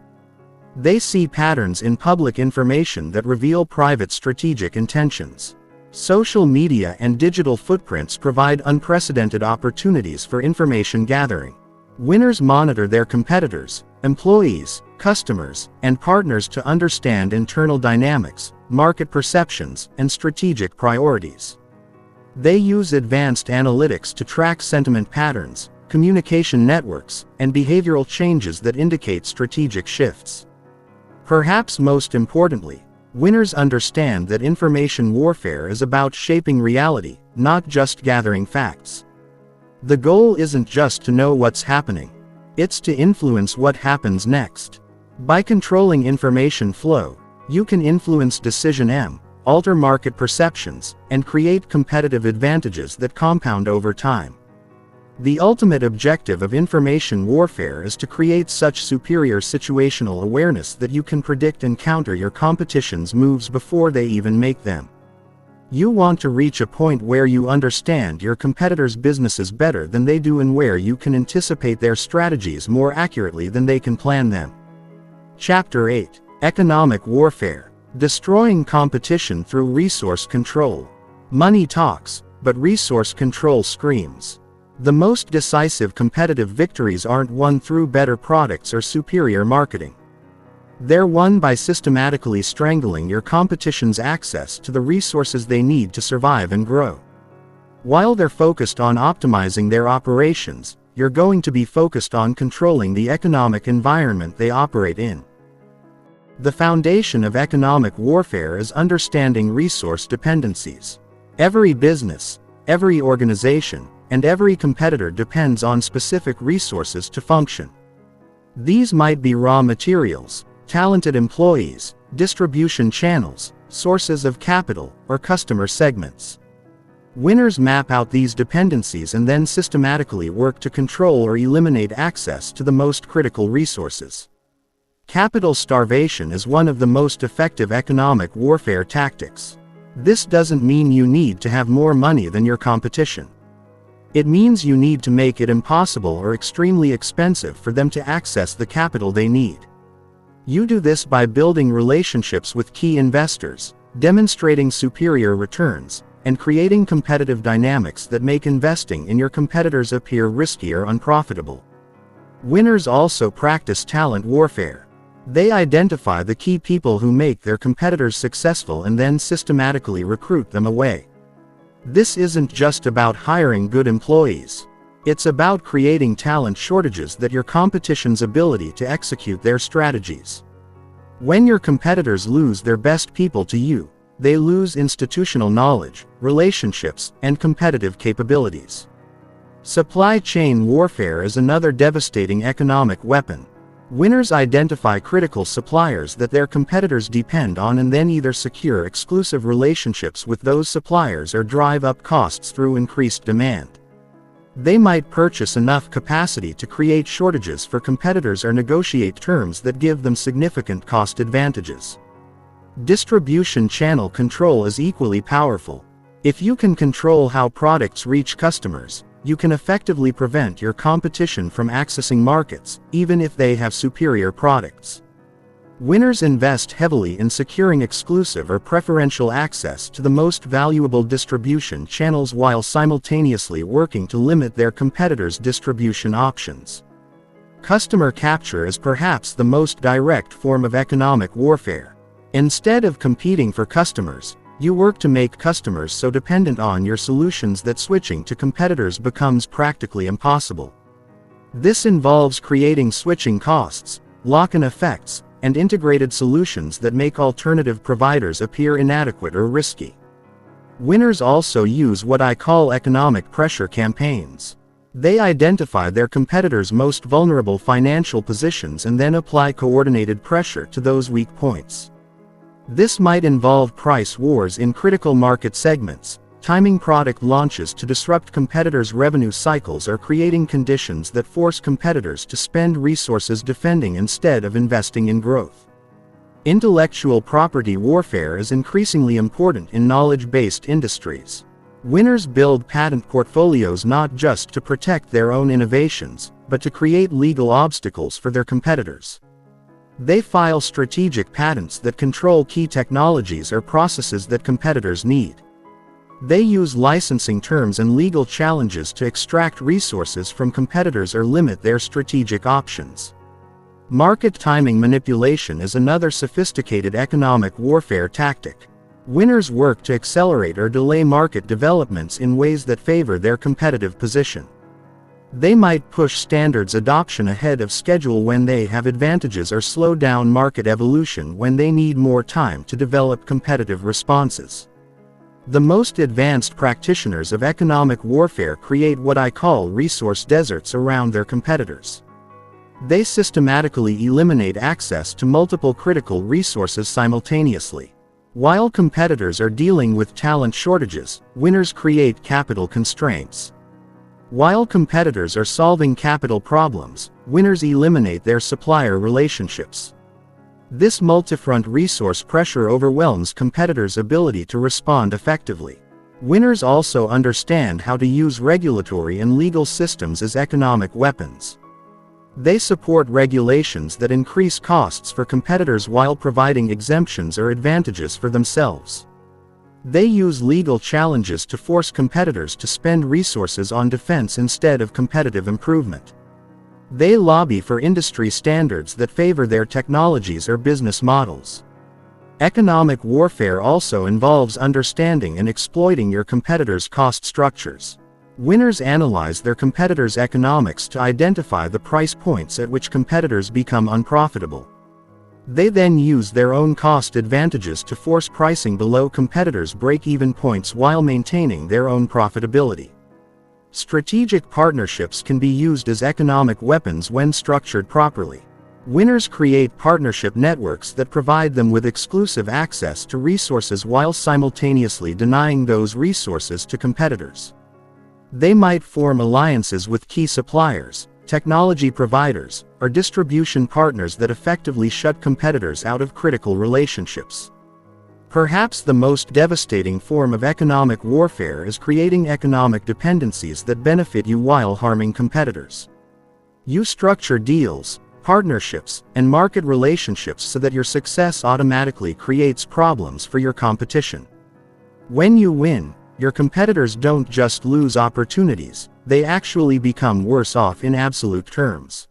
Speaker 1: They see patterns in public information that reveal private strategic intentions. Social media and digital footprints provide unprecedented opportunities for information gathering. Winners monitor their competitors, employees, customers, and partners to understand internal dynamics, market perceptions, and strategic priorities. They use advanced analytics to track sentiment patterns, communication networks, and behavioral changes that indicate strategic shifts. Perhaps most importantly, winners understand that information warfare is about shaping reality, not just gathering facts. The goal isn't just to know what's happening. It's to influence what happens next. By controlling information flow, you can influence decision-making, alter market perceptions, and create competitive advantages that compound over time. The ultimate objective of information warfare is to create such superior situational awareness that you can predict and counter your competition's moves before they even make them. You want to reach a point where you understand your competitors' businesses better than they do and where you can anticipate their strategies more accurately than they can plan them. Chapter 8: Economic Warfare. Destroying competition through resource control. Money talks, but resource control screams. The most decisive competitive victories aren't won through better products or superior marketing. They're won by systematically strangling your competition's access to the resources they need to survive and grow. While they're focused on optimizing their operations, you're going to be focused on controlling the economic environment they operate in. The foundation of economic warfare is understanding resource dependencies. Every business, every organization, and every competitor depends on specific resources to function. These might be raw materials, talented employees, distribution channels, sources of capital, or customer segments. Winners map out these dependencies and then systematically work to control or eliminate access to the most critical resources. Capital starvation is one of the most effective economic warfare tactics. This doesn't mean you need to have more money than your competition. It means you need to make it impossible or extremely expensive for them to access the capital they need. You do this by building relationships with key investors, demonstrating superior returns, and creating competitive dynamics that make investing in your competitors appear risky or unprofitable. Winners also practice talent warfare. They identify the key people who make their competitors successful and then systematically recruit them away. This isn't just about hiring good employees. It's about creating talent shortages that your competition's ability to execute their strategies. When your competitors lose their best people to you, they lose institutional knowledge, relationships, and competitive capabilities. Supply chain warfare is another devastating economic weapon. Winners identify critical suppliers that their competitors depend on and then either secure exclusive relationships with those suppliers or drive up costs through increased demand. They might purchase enough capacity to create shortages for competitors or negotiate terms that give them significant cost advantages. Distribution channel control is equally powerful. If you can control how products reach customers, you can effectively prevent your competition from accessing markets, even if they have superior products. Winners invest heavily in securing exclusive or preferential access to the most valuable distribution channels while simultaneously working to limit their competitors' distribution options. Customer capture is perhaps the most direct form of economic warfare. Instead of competing for customers, you work to make customers so dependent on your solutions that switching to competitors becomes practically impossible. This involves creating switching costs, lock-in effects, and integrated solutions that make alternative providers appear inadequate or risky. Winners also use what I call economic pressure campaigns. They identify their competitors' most vulnerable financial positions and then apply coordinated pressure to those weak points. This might involve price wars in critical market segments, timing product launches to disrupt competitors' revenue cycles, or creating conditions that force competitors to spend resources defending instead of investing in growth. Intellectual property warfare is increasingly important in knowledge-based industries. Winners build patent portfolios not just to protect their own innovations, but to create legal obstacles for their competitors. They file strategic patents that control key technologies or processes that competitors need. They use licensing terms and legal challenges to extract resources from competitors or limit their strategic options. Market timing manipulation is another sophisticated economic warfare tactic. Winners work to accelerate or delay market developments in ways that favor their competitive position. They might push standards adoption ahead of schedule when they have advantages or slow down market evolution when they need more time to develop competitive responses. The most advanced practitioners of economic warfare create what I call resource deserts around their competitors. They systematically eliminate access to multiple critical resources simultaneously. While competitors are dealing with talent shortages, winners create capital constraints. While competitors are solving capital problems, winners eliminate their supplier relationships. This multi-front resource pressure overwhelms competitors' ability to respond effectively. Winners also understand how to use regulatory and legal systems as economic weapons. They support regulations that increase costs for competitors while providing exemptions or advantages for themselves. They use legal challenges to force competitors to spend resources on defense instead of competitive improvement. They lobby for industry standards that favor their technologies or business models. Economic warfare also involves understanding and exploiting your competitors' cost structures. Winners analyze their competitors' economics to identify the price points at which competitors become unprofitable. They then use their own cost advantages to force pricing below competitors' break-even points while maintaining their own profitability. Strategic partnerships can be used as economic weapons when structured properly. Winners create partnership networks that provide them with exclusive access to resources while simultaneously denying those resources to competitors. They might form alliances with key suppliers, technology providers, or distribution partners that effectively shut competitors out of critical relationships. Perhaps the most devastating form of economic warfare is creating economic dependencies that benefit you while harming competitors. You structure deals, partnerships, and market relationships so that your success automatically creates problems for your competition. When you win, your competitors don't just lose opportunities, they actually become worse off in absolute terms.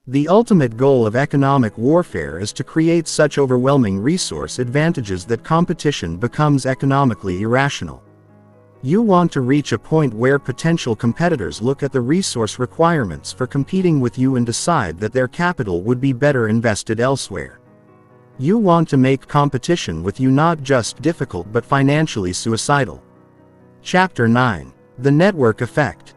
Speaker 1: The ultimate goal of economic warfare is to create such overwhelming resource advantages that competition becomes economically irrational. You want to reach a point where potential competitors look at the resource requirements for competing with you and decide that their capital would be better invested elsewhere. You want to make competition with you not just difficult but financially suicidal. Chapter 9. The Network Effect.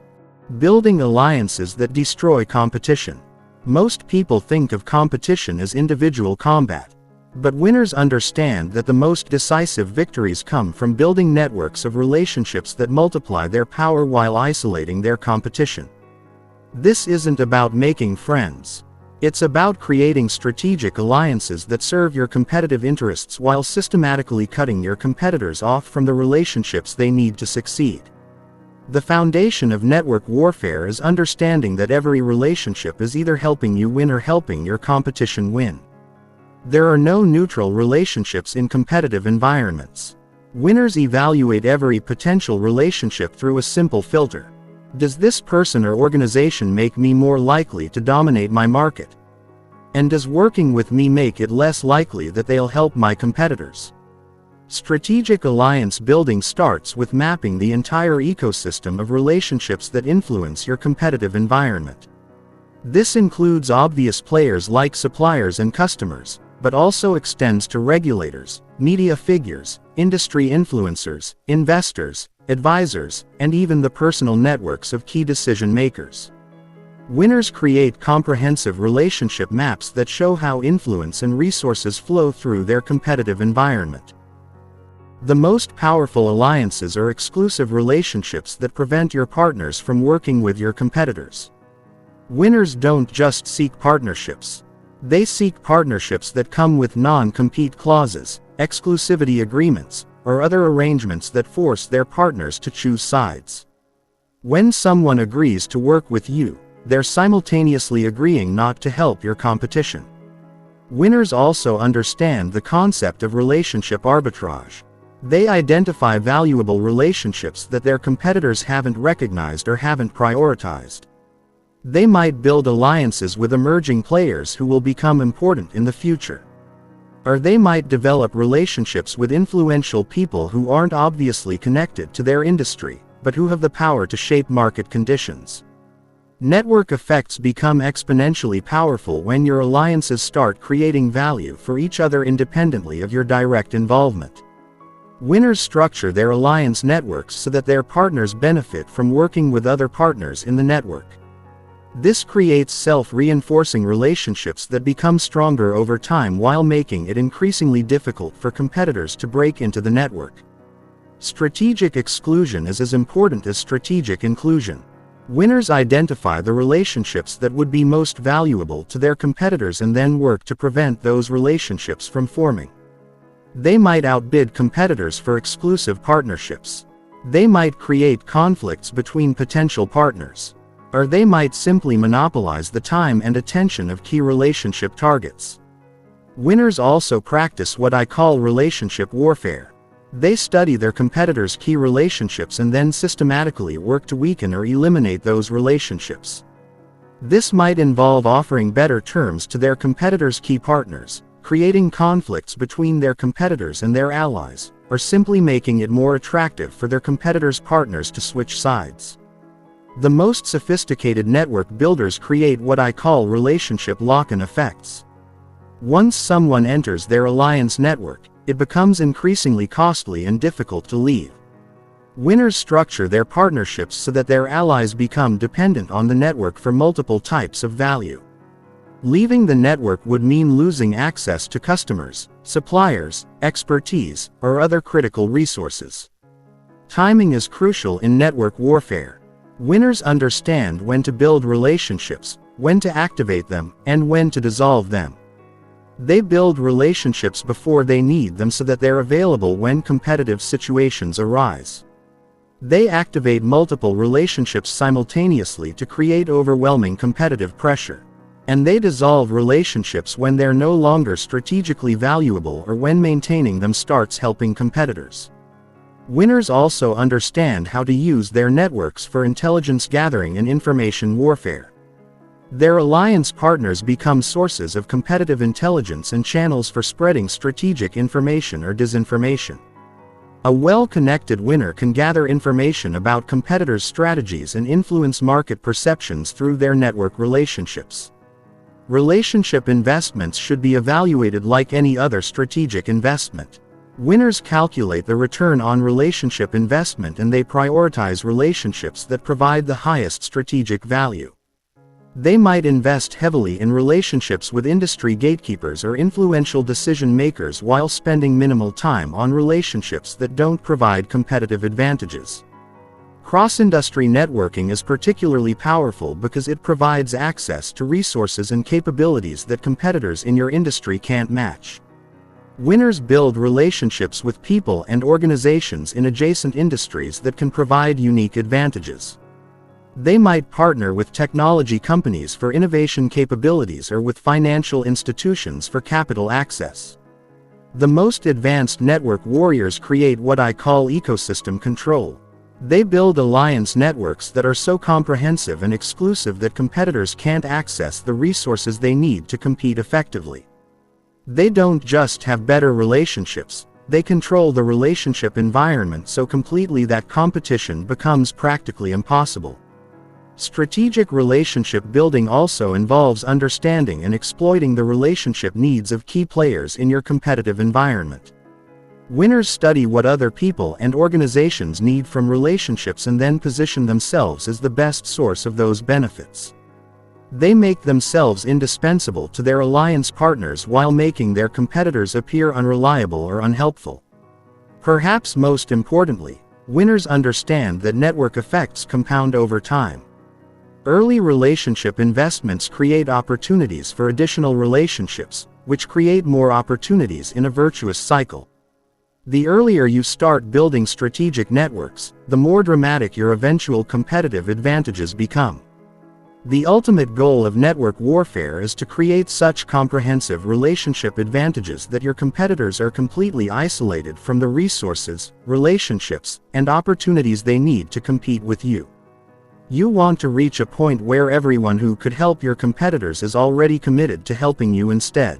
Speaker 1: Building alliances that destroy competition. Most people think of competition as individual combat. But winners understand that the most decisive victories come from building networks of relationships that multiply their power while isolating their competition. This isn't about making friends. It's about creating strategic alliances that serve your competitive interests while systematically cutting your competitors off from the relationships they need to succeed. The foundation of network warfare is understanding that every relationship is either helping you win or helping your competition win. There are no neutral relationships in competitive environments. Winners evaluate every potential relationship through a simple filter. Does this person or organization make me more likely to dominate my market? And does working with me make it less likely that they'll help my competitors? Strategic alliance building starts with mapping the entire ecosystem of relationships that influence your competitive environment. This includes obvious players like suppliers and customers, but also extends to regulators, media figures, industry influencers, investors, advisors, and even the personal networks of key decision makers. Winners create comprehensive relationship maps that show how influence and resources flow through their competitive environment. The most powerful alliances are exclusive relationships that prevent your partners from working with your competitors. Winners don't just seek partnerships. They seek partnerships that come with non-compete clauses, exclusivity agreements, or other arrangements that force their partners to choose sides. When someone agrees to work with you, they're simultaneously agreeing not to help your competition. Winners also understand the concept of relationship arbitrage. They identify valuable relationships that their competitors haven't recognized or haven't prioritized. They might build alliances with emerging players who will become important in the future. Or they might develop relationships with influential people who aren't obviously connected to their industry, but who have the power to shape market conditions. Network effects become exponentially powerful when your alliances start creating value for each other independently of your direct involvement. Winners structure their alliance networks so that their partners benefit from working with other partners in the network. This creates self-reinforcing relationships that become stronger over time while making it increasingly difficult for competitors to break into the network. Strategic exclusion is as important as strategic inclusion. Winners identify the relationships that would be most valuable to their competitors and then work to prevent those relationships from forming. They might outbid competitors for exclusive partnerships. They might create conflicts between potential partners. Or they might simply monopolize the time and attention of key relationship targets. Winners also practice what I call relationship warfare. They study their competitors' key relationships and then systematically work to weaken or eliminate those relationships. This might involve offering better terms to their competitors' key partners, creating conflicts between their competitors and their allies, or simply making it more attractive for their competitors' partners to switch sides. The most sophisticated network builders create what I call relationship lock-in effects. Once someone enters their alliance network, it becomes increasingly costly and difficult to leave. Winners structure their partnerships so that their allies become dependent on the network for multiple types of value. Leaving the network would mean losing access to customers, suppliers, expertise, or other critical resources. Timing is crucial in network warfare. Winners understand when to build relationships, when to activate them, and when to dissolve them. They build relationships before they need them so that they're available when competitive situations arise. They activate multiple relationships simultaneously to create overwhelming competitive pressure. And they dissolve relationships when they're no longer strategically valuable or when maintaining them starts helping competitors. Winners also understand how to use their networks for intelligence gathering and information warfare. Their alliance partners become sources of competitive intelligence and channels for spreading strategic information or disinformation. A well-connected winner can gather information about competitors' strategies and influence market perceptions through their network relationships. Relationship investments should be evaluated like any other strategic investment. Winners calculate the return on relationship investment and they prioritize relationships that provide the highest strategic value. They might invest heavily in relationships with industry gatekeepers or influential decision makers while spending minimal time on relationships that don't provide competitive advantages. Cross-industry networking is particularly powerful because it provides access to resources and capabilities that competitors in your industry can't match. Winners build relationships with people and organizations in adjacent industries that can provide unique advantages. They might partner with technology companies for innovation capabilities or with financial institutions for capital access. The most advanced network warriors create what I call ecosystem control. They build alliance networks that are so comprehensive and exclusive that competitors can't access the resources they need to compete effectively. They don't just have better relationships, they control the relationship environment so completely that competition becomes practically impossible. Strategic relationship building also involves understanding and exploiting the relationship needs of key players in your competitive environment. Winners study what other people and organizations need from relationships and then position themselves as the best source of those benefits. They make themselves indispensable to their alliance partners while making their competitors appear unreliable or unhelpful. Perhaps most importantly, winners understand that network effects compound over time. Early relationship investments create opportunities for additional relationships, which create more opportunities in a virtuous cycle. The earlier you start building strategic networks, the more dramatic your eventual competitive advantages become. The ultimate goal of network warfare is to create such comprehensive relationship advantages that your competitors are completely isolated from the resources, relationships, and opportunities they need to compete with you. You want to reach a point where everyone who could help your competitors is already committed to helping you instead.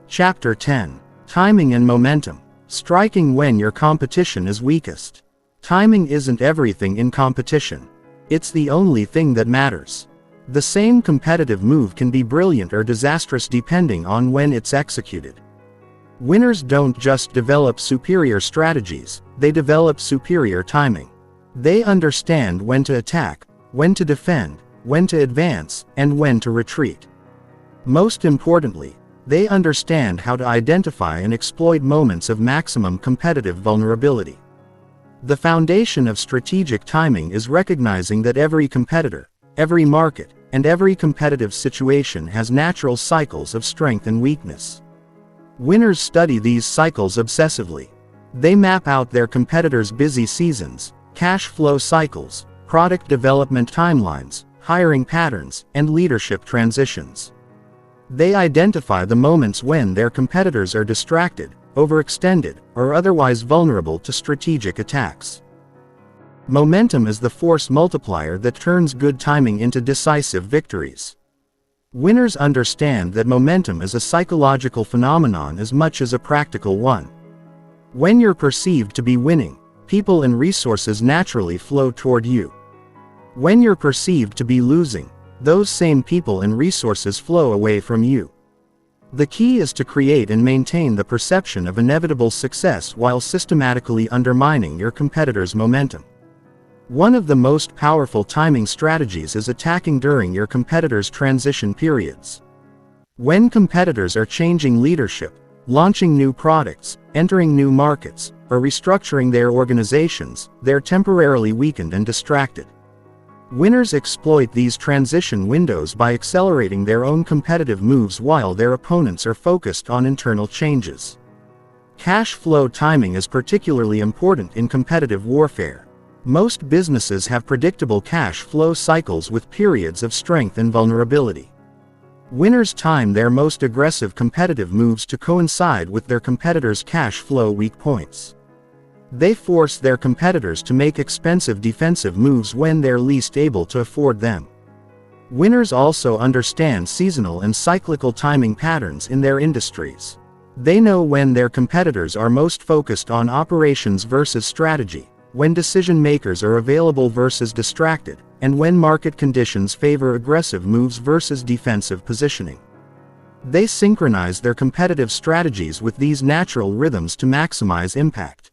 Speaker 1: Chapter 10. Timing and Momentum. Striking when your competition is weakest. Timing isn't everything in competition. It's the only thing that matters. The same competitive move can be brilliant or disastrous depending on when it's executed. Winners don't just develop superior strategies, they develop superior timing. They understand when to attack, when to defend, when to advance, and when to retreat. Most importantly, they understand how to identify and exploit moments of maximum competitive vulnerability. The foundation of strategic timing is recognizing that every competitor, every market, and every competitive situation has natural cycles of strength and weakness. Winners study these cycles obsessively. They map out their competitors' busy seasons, cash flow cycles, product development timelines, hiring patterns, and leadership transitions. They identify the moments when their competitors are distracted, overextended, or otherwise vulnerable to strategic attacks. Momentum is the force multiplier that turns good timing into decisive victories. Winners understand that momentum is a psychological phenomenon as much as a practical one. When you're perceived to be winning, people and resources naturally flow toward you. When you're perceived to be losing, those same people and resources flow away from you. The key is to create and maintain the perception of inevitable success while systematically undermining your competitors' momentum. One of the most powerful timing strategies is attacking during your competitors' transition periods. When competitors are changing leadership, launching new products, entering new markets, or restructuring their organizations, they're temporarily weakened and distracted. Winners exploit these transition windows by accelerating their own competitive moves while their opponents are focused on internal changes. Cash flow timing is particularly important in competitive warfare. Most businesses have predictable cash flow cycles with periods of strength and vulnerability. Winners time their most aggressive competitive moves to coincide with their competitors' cash flow weak points. They force their competitors to make expensive defensive moves when they're least able to afford them. Winners also understand seasonal and cyclical timing patterns in their industries. They know when their competitors are most focused on operations versus strategy, when decision makers are available versus distracted, and when market conditions favor aggressive moves versus defensive positioning. They synchronize their competitive strategies with these natural rhythms to maximize impact.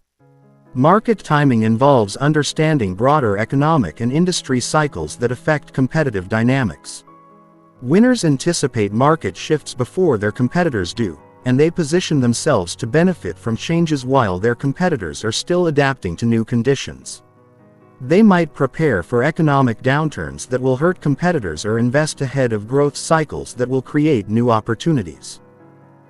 Speaker 1: Market timing involves understanding broader economic and industry cycles that affect competitive dynamics. Winners anticipate market shifts before their competitors do, and they position themselves to benefit from changes while their competitors are still adapting to new conditions. They might prepare for economic downturns that will hurt competitors or invest ahead of growth cycles that will create new opportunities.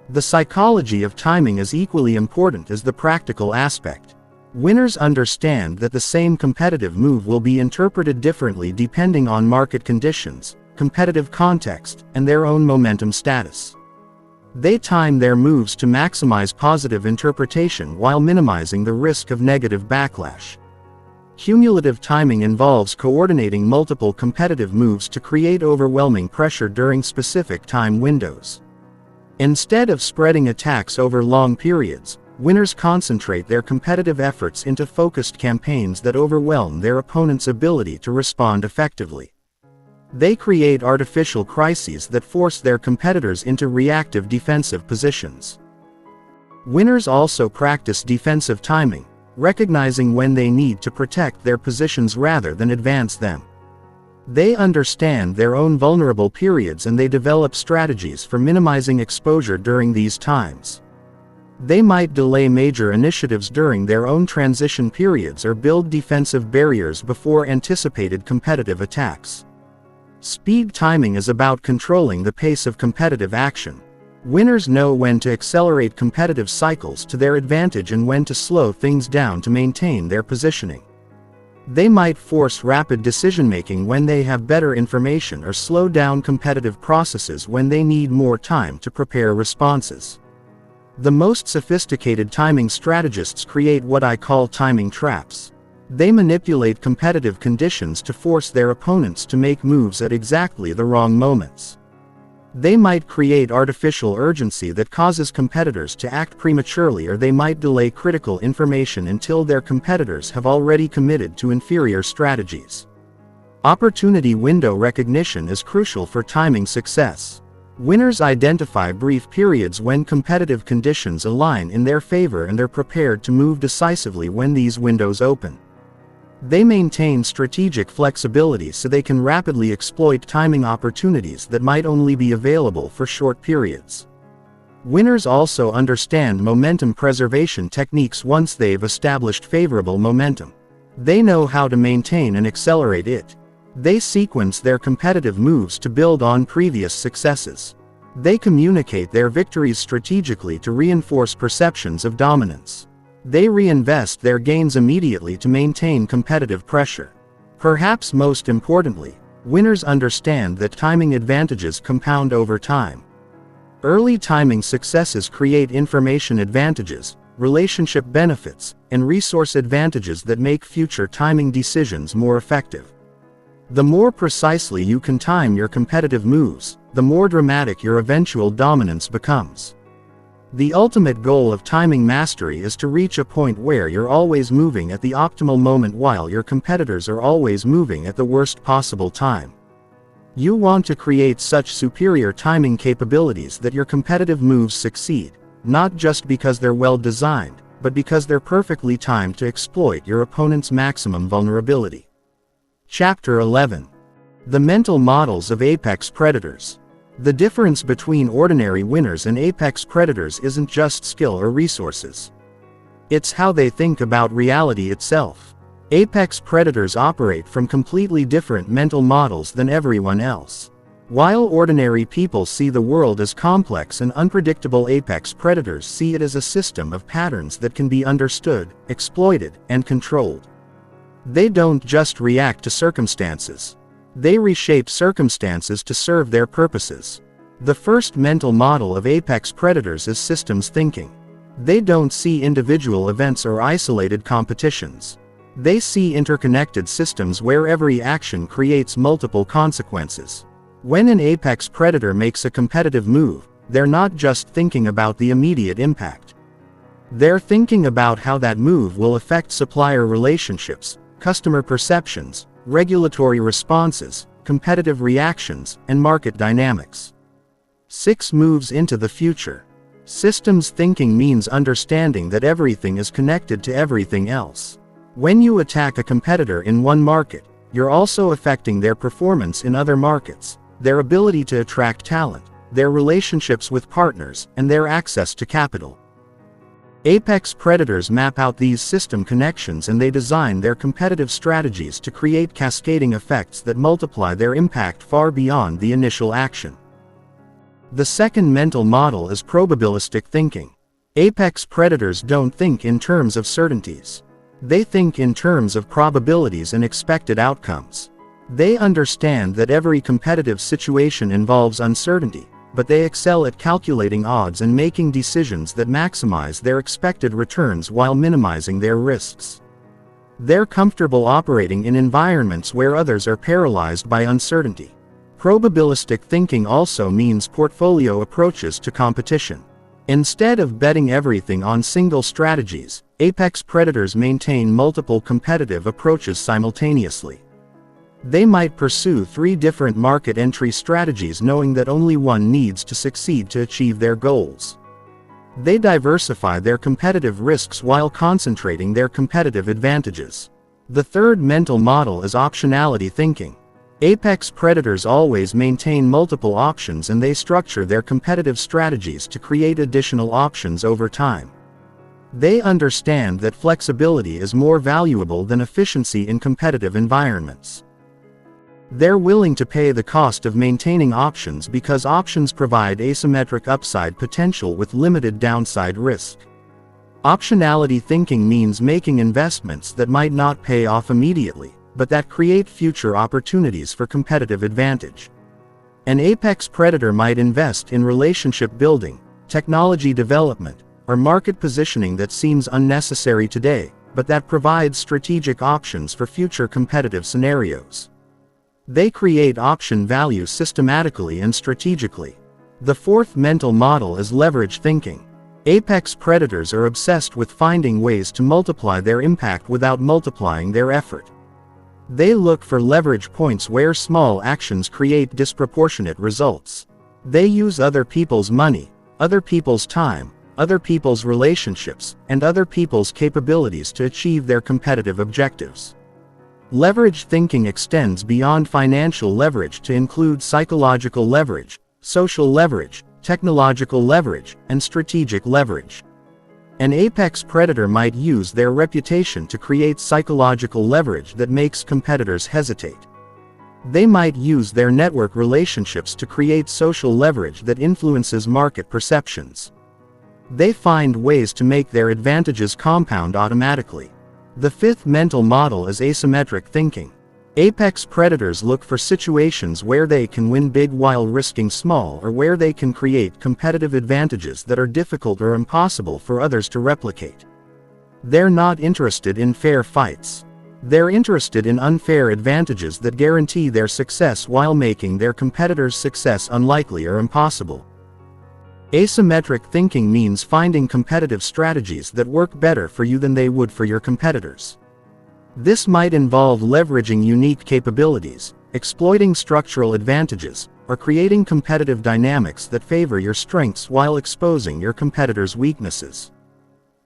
Speaker 1: The psychology of timing is equally important as the practical aspect. Winners understand that the same competitive move will be interpreted differently depending on market conditions, competitive context, and their own momentum status. They time their moves to maximize positive interpretation while minimizing the risk of negative backlash. Cumulative timing involves coordinating multiple competitive moves to create overwhelming pressure during specific time windows. Instead of spreading attacks over long periods, winners concentrate their competitive efforts into focused campaigns that overwhelm their opponent's ability to respond effectively. They create artificial crises that force their competitors into reactive defensive positions. Winners also practice defensive timing, recognizing when they need to protect their positions rather than advance them. They understand their own vulnerable periods and they develop strategies for minimizing exposure during these times. They might delay major initiatives during their own transition periods or build defensive barriers before anticipated competitive attacks. Speed timing is about controlling the pace of competitive action. Winners know when to accelerate competitive cycles to their advantage and when to slow things down to maintain their positioning. They might force rapid decision-making when they have better information or slow down competitive processes when they need more time to prepare responses. The most sophisticated timing strategists create what I call timing traps. They manipulate competitive conditions to force their opponents to make moves at exactly the wrong moments. They might create artificial urgency that causes competitors to act prematurely, or they might delay critical information until their competitors have already committed to inferior strategies. Opportunity window recognition is crucial for timing success. Winners identify brief periods when competitive conditions align in their favor and they're prepared to move decisively when these windows open. They maintain strategic flexibility so they can rapidly exploit timing opportunities that might only be available for short periods. Winners also understand momentum preservation techniques once they've established favorable momentum. They know how to maintain and accelerate it. They sequence their competitive moves to build on previous successes. They communicate their victories strategically to reinforce perceptions of dominance. They reinvest their gains immediately to maintain competitive pressure. Perhaps most importantly, winners understand that timing advantages compound over time. Early timing successes create information advantages, relationship benefits, and resource advantages that make future timing decisions more effective. The more precisely you can time your competitive moves, the more dramatic your eventual dominance becomes. The ultimate goal of timing mastery is to reach a point where you're always moving at the optimal moment while your competitors are always moving at the worst possible time. You want to create such superior timing capabilities that your competitive moves succeed, not just because they're well designed, but because they're perfectly timed to exploit your opponent's maximum vulnerability. Chapter 11. The Mental Models of Apex Predators. The difference between ordinary winners and apex predators isn't just skill or resources. It's how they think about reality itself. Apex predators operate from completely different mental models than everyone else. While ordinary people see the world as complex and unpredictable, apex predators see it as a system of patterns that can be understood, exploited, and controlled. They don't just react to circumstances. They reshape circumstances to serve their purposes. The first mental model of apex predators is systems thinking. They don't see individual events or isolated competitions. They see interconnected systems where every action creates multiple consequences. When an apex predator makes a competitive move, they're not just thinking about the immediate impact. They're thinking about how that move will affect supplier relationships, customer perceptions, regulatory responses, competitive reactions, and market dynamics. 6 moves into the future. Systems thinking means understanding that everything is connected to everything else. When you attack a competitor in one market, you're also affecting their performance in other markets, their ability to attract talent, their relationships with partners, and their access to capital. Apex predators map out these system connections and they design their competitive strategies to create cascading effects that multiply their impact far beyond the initial action. The second mental model is probabilistic thinking. Apex predators don't think in terms of certainties. They think in terms of probabilities and expected outcomes. They understand that every competitive situation involves uncertainty, but they excel at calculating odds and making decisions that maximize their expected returns while minimizing their risks. They're comfortable operating in environments where others are paralyzed by uncertainty. Probabilistic thinking also means portfolio approaches to competition. Instead of betting everything on single strategies, apex predators maintain multiple competitive approaches simultaneously. They might pursue 3 different market entry strategies knowing that only one needs to succeed to achieve their goals. They diversify their competitive risks while concentrating their competitive advantages. The third mental model is optionality thinking. Apex predators always maintain multiple options and they structure their competitive strategies to create additional options over time. They understand that flexibility is more valuable than efficiency in competitive environments. They're willing to pay the cost of maintaining options because options provide asymmetric upside potential with limited downside risk. Optionality thinking means making investments that might not pay off immediately, but that create future opportunities for competitive advantage. An apex predator might invest in relationship building, technology development, or market positioning that seems unnecessary today, but that provides strategic options for future competitive scenarios. They create option value systematically and strategically. The fourth mental model is leverage thinking. Apex predators are obsessed with finding ways to multiply their impact without multiplying their effort. They look for leverage points where small actions create disproportionate results. They use other people's money, other people's time, other people's relationships, and other people's capabilities to achieve their competitive objectives. Leverage thinking extends beyond financial leverage to include psychological leverage, social leverage, technological leverage, and strategic leverage. An apex predator might use their reputation to create psychological leverage that makes competitors hesitate. They might use their network relationships to create social leverage that influences market perceptions. They find ways to make their advantages compound automatically. The fifth mental model is asymmetric thinking. Apex predators look for situations where they can win big while risking small, or where they can create competitive advantages that are difficult or impossible for others to replicate. They're not interested in fair fights. They're interested in unfair advantages that guarantee their success while making their competitors' success unlikely or impossible. Asymmetric thinking means finding competitive strategies that work better for you than they would for your competitors. This might involve leveraging unique capabilities, exploiting structural advantages, or creating competitive dynamics that favor your strengths while exposing your competitors' weaknesses.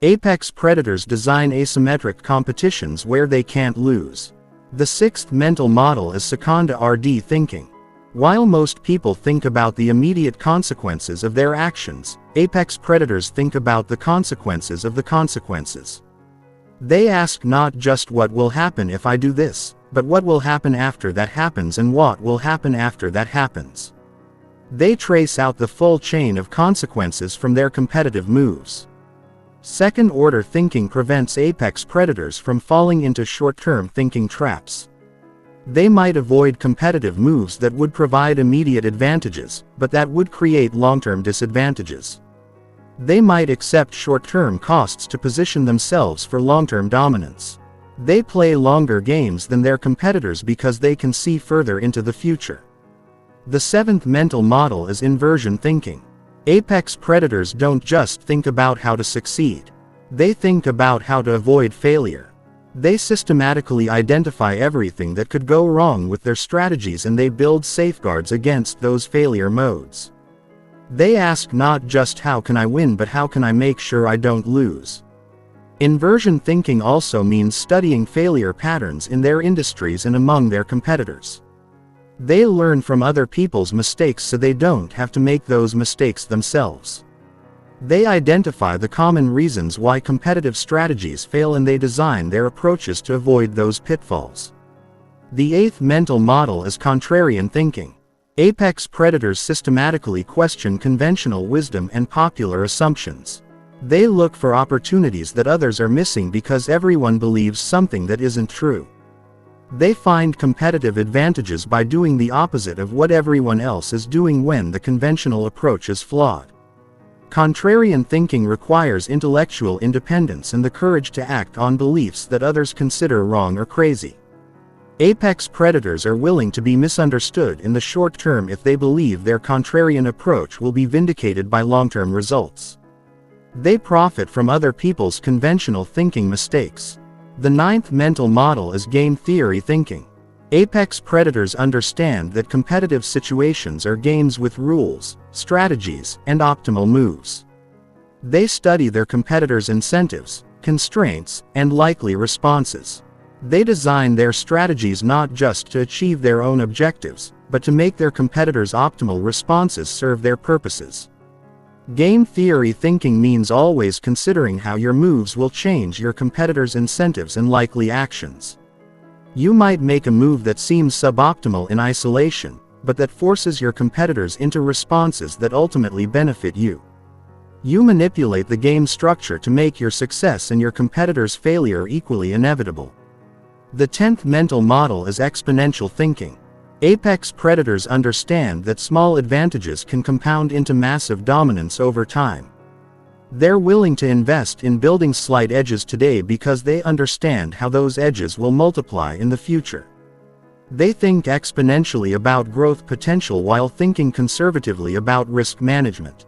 Speaker 1: Apex predators design asymmetric competitions where they can't lose. The sixth mental model is second RD thinking. While most people think about the immediate consequences of their actions, apex predators think about the consequences of the consequences. They ask not just what will happen if I do this, but what will happen after that happens and what will happen after that happens. They trace out the full chain of consequences from their competitive moves. Second-order thinking prevents apex predators from falling into short-term thinking traps. They might avoid competitive moves that would provide immediate advantages, but that would create long-term disadvantages. They might accept short-term costs to position themselves for long-term dominance. They play longer games than their competitors because they can see further into the future. The seventh mental model is inversion thinking. Apex predators don't just think about how to succeed. They think about how to avoid failure. They systematically identify everything that could go wrong with their strategies and they build safeguards against those failure modes. They ask not just how can I win but how can I make sure I don't lose. Inversion thinking also means studying failure patterns in their industries and among their competitors. They learn from other people's mistakes so they don't have to make those mistakes themselves. They identify the common reasons why competitive strategies fail and they design their approaches to avoid those pitfalls. The eighth mental model is contrarian thinking. Apex predators systematically question conventional wisdom and popular assumptions. They look for opportunities that others are missing because everyone believes something that isn't true. They find competitive advantages by doing the opposite of what everyone else is doing when the conventional approach is flawed. Contrarian thinking requires intellectual independence and the courage to act on beliefs that others consider wrong or crazy. Apex predators are willing to be misunderstood in the short term if they believe their contrarian approach will be vindicated by long-term results. They profit from other people's conventional thinking mistakes. The ninth mental model is game theory thinking. Apex predators understand that competitive situations are games with rules, strategies, and optimal moves. They study their competitors' incentives, constraints, and likely responses. They design their strategies not just to achieve their own objectives, but to make their competitors' optimal responses serve their purposes. Game theory thinking means always considering how your moves will change your competitors' incentives and likely actions. You might make a move that seems suboptimal in isolation, but that forces your competitors into responses that ultimately benefit you. You manipulate the game structure to make your success and your competitors' failure equally inevitable. The 10th mental model is exponential thinking. Apex predators understand that small advantages can compound into massive dominance over time. They're willing to invest in building slight edges today because they understand how those edges will multiply in the future. They think exponentially about growth potential while thinking conservatively about risk management.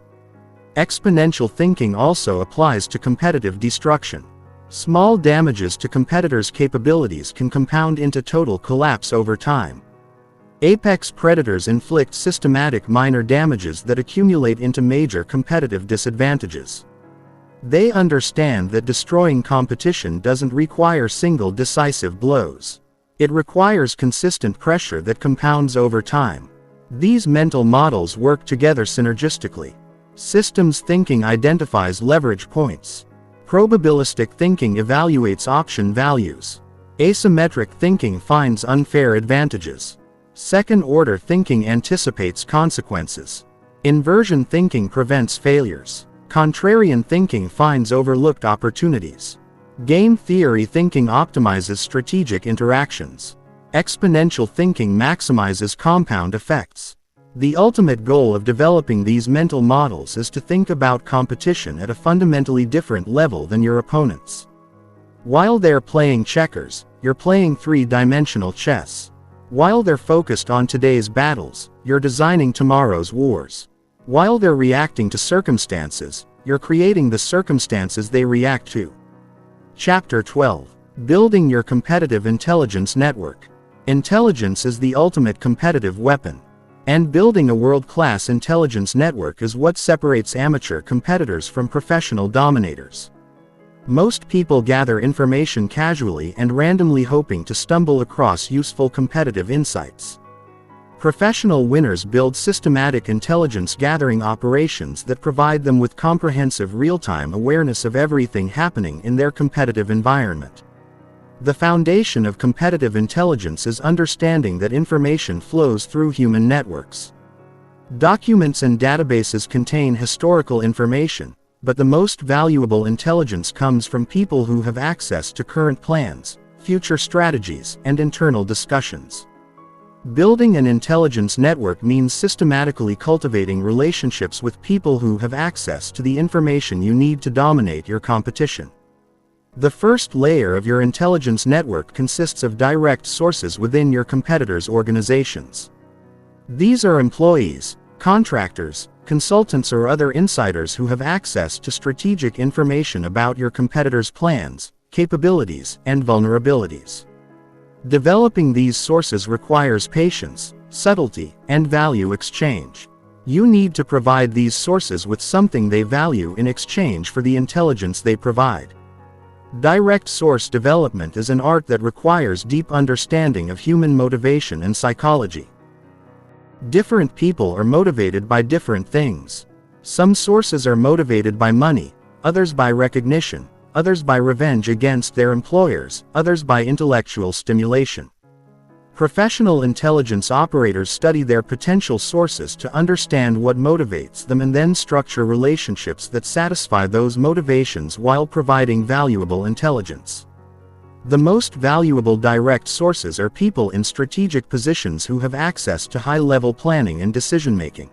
Speaker 1: Exponential thinking also applies to competitive destruction. Small damages to competitors' capabilities can compound into total collapse over time. Apex predators inflict systematic minor damages that accumulate into major competitive disadvantages. They understand that destroying competition doesn't require single decisive blows. It requires consistent pressure that compounds over time. These mental models work together synergistically. Systems thinking identifies leverage points. Probabilistic thinking evaluates option values. Asymmetric thinking finds unfair advantages. Second-order thinking anticipates consequences. Inversion thinking prevents failures. Contrarian thinking finds overlooked opportunities. Game theory thinking optimizes strategic interactions. Exponential thinking maximizes compound effects. The ultimate goal of developing these mental models is to think about competition at a fundamentally different level than your opponents. While they're playing checkers, you're playing three-dimensional chess. While they're focused on today's battles, you're designing tomorrow's wars. While they're reacting to circumstances, you're creating the circumstances they react to. Chapter 12. Building your competitive intelligence network. Intelligence is the ultimate competitive weapon. And building a world-class intelligence network is what separates amateur competitors from professional dominators. Most people gather information casually and randomly, hoping to stumble across useful competitive insights. Professional winners build systematic intelligence-gathering operations that provide them with comprehensive real-time awareness of everything happening in their competitive environment. The foundation of competitive intelligence is understanding that information flows through human networks. Documents and databases contain historical information, but the most valuable intelligence comes from people who have access to current plans, future strategies, and internal discussions. Building an intelligence network means systematically cultivating relationships with people who have access to the information you need to dominate your competition. The first layer of your intelligence network consists of direct sources within your competitors' organizations. These are employees, contractors, consultants, or other insiders who have access to strategic information about your competitors' plans, capabilities, and vulnerabilities. Developing these sources requires patience, subtlety, and value exchange. You need to provide these sources with something they value in exchange for the intelligence they provide. Direct source development is an art that requires deep understanding of human motivation and psychology. Different people are motivated by different things. Some sources are motivated by money, others by recognition, others by revenge against their employers, others by intellectual stimulation. Professional intelligence operators study their potential sources to understand what motivates them and then structure relationships that satisfy those motivations while providing valuable intelligence. The most valuable direct sources are people in strategic positions who have access to high-level planning and decision-making.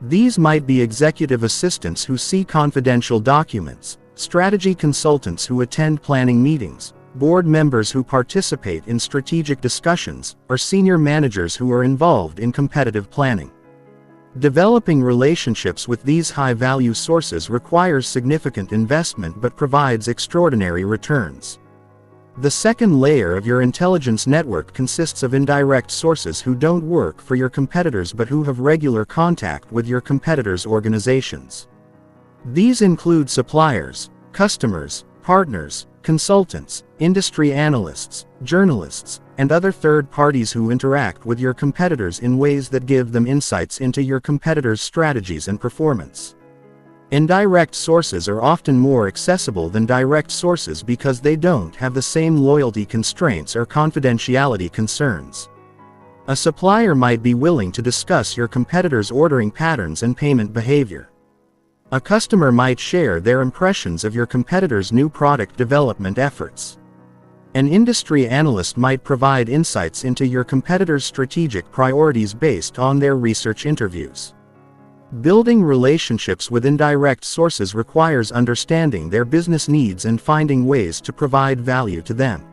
Speaker 1: These might be executive assistants who see confidential documents, strategy consultants who attend planning meetings, board members who participate in strategic discussions, or senior managers who are involved in competitive planning. Developing relationships with these high-value sources requires significant investment but provides extraordinary returns. The second layer of your intelligence network consists of indirect sources who don't work for your competitors but who have regular contact with your competitors' organizations. These include suppliers, customers, partners, consultants, industry analysts, journalists, and other third parties who interact with your competitors in ways that give them insights into your competitors' strategies and performance. Indirect sources are often more accessible than direct sources because they don't have the same loyalty constraints or confidentiality concerns. A supplier might be willing to discuss your competitors' ordering patterns and payment behavior. A customer might share their impressions of your competitor's new product development efforts. An industry analyst might provide insights into your competitor's strategic priorities based on their research interviews. Building relationships with indirect sources requires understanding their business needs and finding ways to provide value to them.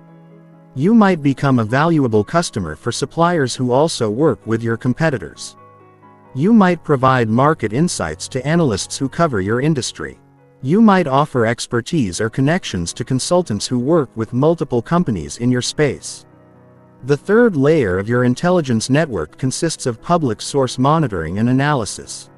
Speaker 1: You might become a valuable customer for suppliers who also work with your competitors. You might provide market insights to analysts who cover your industry. You might offer expertise or connections to consultants who work with multiple companies in your space. The third layer of your intelligence network consists of public source monitoring and analysis.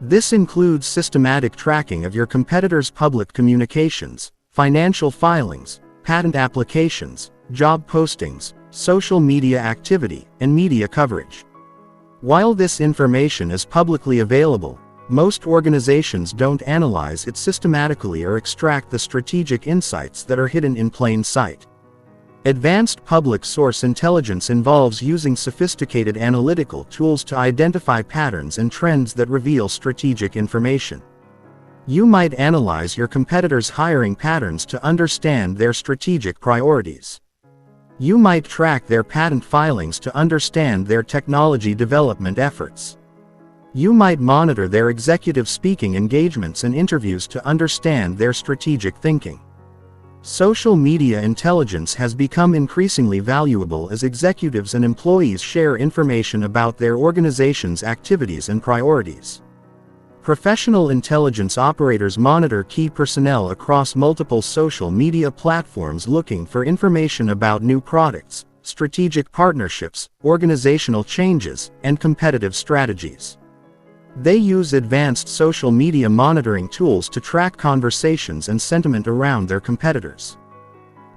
Speaker 1: This includes systematic tracking of your competitors' public communications, financial filings, patent applications, job postings, social media activity, and media coverage. While this information is publicly available, most organizations don't analyze it systematically or extract the strategic insights that are hidden in plain sight. Advanced public source intelligence involves using sophisticated analytical tools to identify patterns and trends that reveal strategic information. You might analyze your competitors' hiring patterns to understand their strategic priorities. You might track their patent filings to understand their technology development efforts. You might monitor their executive speaking engagements and interviews to understand their strategic thinking. Social media intelligence has become increasingly valuable as executives and employees share information about their organization's activities and priorities. Professional intelligence operators monitor key personnel across multiple social media platforms looking for information about new products, strategic partnerships, organizational changes, and competitive strategies. They use advanced social media monitoring tools to track conversations and sentiment around their competitors.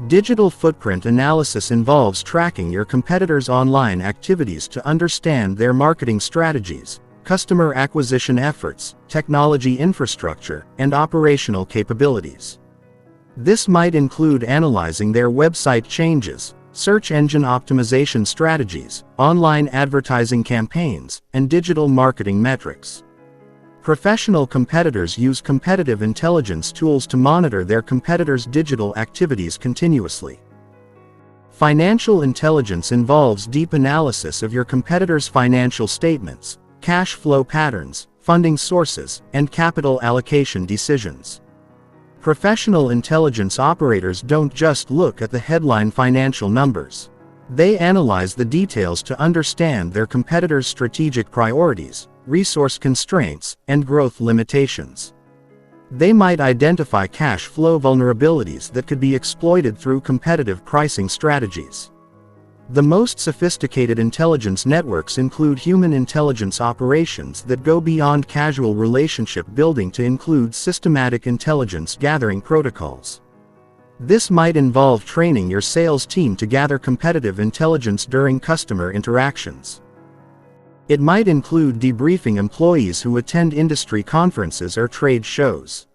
Speaker 1: Digital footprint analysis involves tracking your competitors' online activities to understand their marketing strategies, customer acquisition efforts, technology infrastructure, and operational capabilities. This might include analyzing their website changes, search engine optimization strategies, online advertising campaigns, and digital marketing metrics. Professional competitors use competitive intelligence tools to monitor their competitors' digital activities continuously. Financial intelligence involves deep analysis of your competitors' financial statements, cash flow patterns, funding sources, and capital allocation decisions. Professional intelligence operators don't just look at the headline financial numbers. They analyze the details to understand their competitors' strategic priorities, resource constraints, and growth limitations. They might identify cash flow vulnerabilities that could be exploited through competitive pricing strategies. The most sophisticated intelligence networks include human intelligence operations that go beyond casual relationship building to include systematic intelligence gathering protocols. This might involve training your sales team to gather competitive intelligence during customer interactions. It might include debriefing employees who attend industry conferences or trade shows.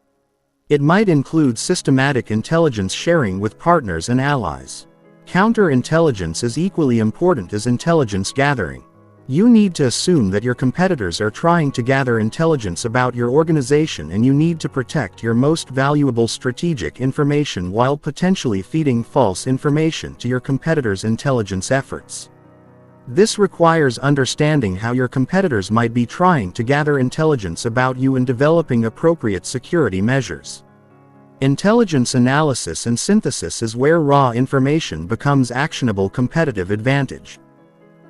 Speaker 1: It might include systematic intelligence sharing with partners and allies. Counterintelligence is equally important as intelligence gathering. You need to assume that your competitors are trying to gather intelligence about your organization, and you need to protect your most valuable strategic information while potentially feeding false information to your competitors' intelligence efforts. This requires understanding how your competitors might be trying to gather intelligence about you and developing appropriate security measures. Intelligence analysis and synthesis is where raw information becomes actionable competitive advantage.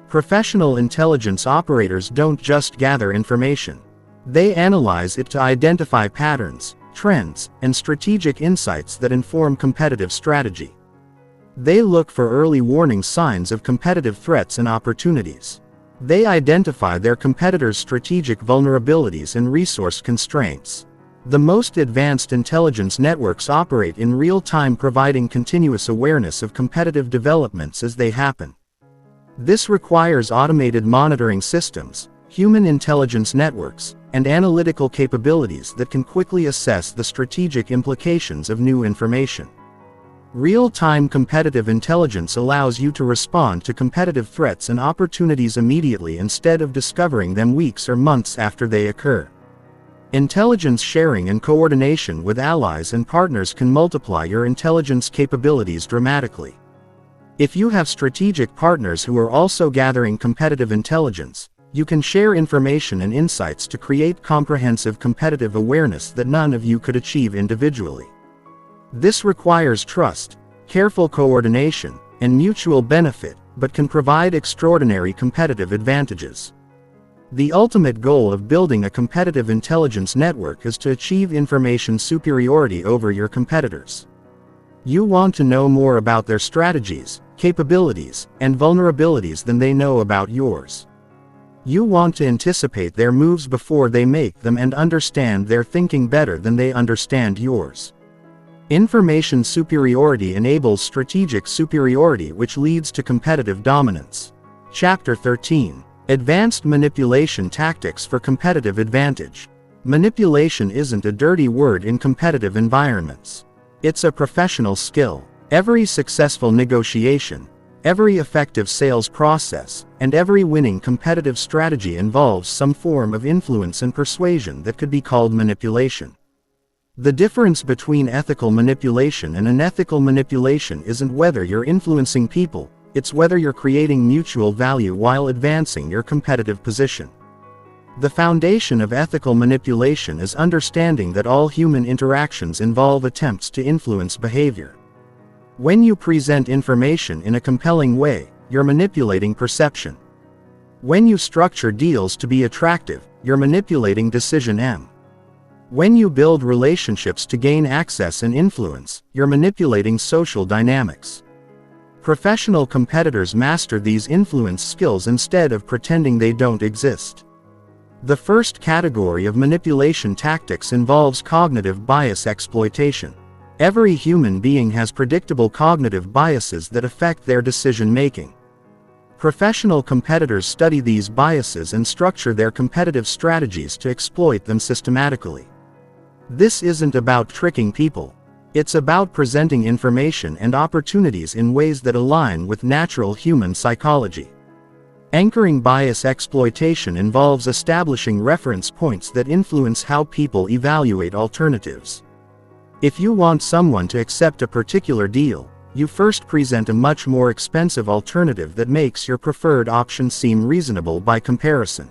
Speaker 1: Professional intelligence operators don't just gather information. They analyze it to identify patterns, trends, and strategic insights that inform competitive strategy. They look for early warning signs of competitive threats and opportunities. They identify their competitors' strategic vulnerabilities and resource constraints. The most advanced intelligence networks operate in real time, providing continuous awareness of competitive developments as they happen. This requires automated monitoring systems, human intelligence networks, and analytical capabilities that can quickly assess the strategic implications of new information. Real-time competitive intelligence allows you to respond to competitive threats and opportunities immediately instead of discovering them weeks or months after they occur. Intelligence sharing and coordination with allies and partners can multiply your intelligence capabilities dramatically. If you have strategic partners who are also gathering competitive intelligence, you can share information and insights to create comprehensive competitive awareness that none of you could achieve individually. This requires trust, careful coordination, and mutual benefit, but can provide extraordinary competitive advantages. The ultimate goal of building a competitive intelligence network is to achieve information superiority over your competitors. You want to know more about their strategies, capabilities, and vulnerabilities than they know about yours. You want to anticipate their moves before they make them and understand their thinking better than they understand yours. Information superiority enables strategic superiority, which leads to competitive dominance. Chapter 13. Advanced Manipulation Tactics for Competitive Advantage. Manipulation isn't a dirty word in competitive environments. It's a professional skill. Every successful negotiation, every effective sales process, and every winning competitive strategy involves some form of influence and persuasion that could be called manipulation. The difference between ethical manipulation and unethical manipulation isn't whether you're influencing people, it's whether you're creating mutual value while advancing your competitive position. The foundation of ethical manipulation is understanding that all human interactions involve attempts to influence behavior. When you present information in a compelling way, you're manipulating perception. When you structure deals to be attractive, you're manipulating decision M. When you build relationships to gain access and influence, you're manipulating social dynamics. Professional competitors master these influence skills instead of pretending they don't exist. The first category of manipulation tactics involves cognitive bias exploitation. Every human being has predictable cognitive biases that affect their decision-making. Professional competitors study these biases and structure their competitive strategies to exploit them systematically. This isn't about tricking people. It's about presenting information and opportunities in ways that align with natural human psychology. Anchoring bias exploitation involves establishing reference points that influence how people evaluate alternatives. If you want someone to accept a particular deal, you first present a much more expensive alternative that makes your preferred option seem reasonable by comparison.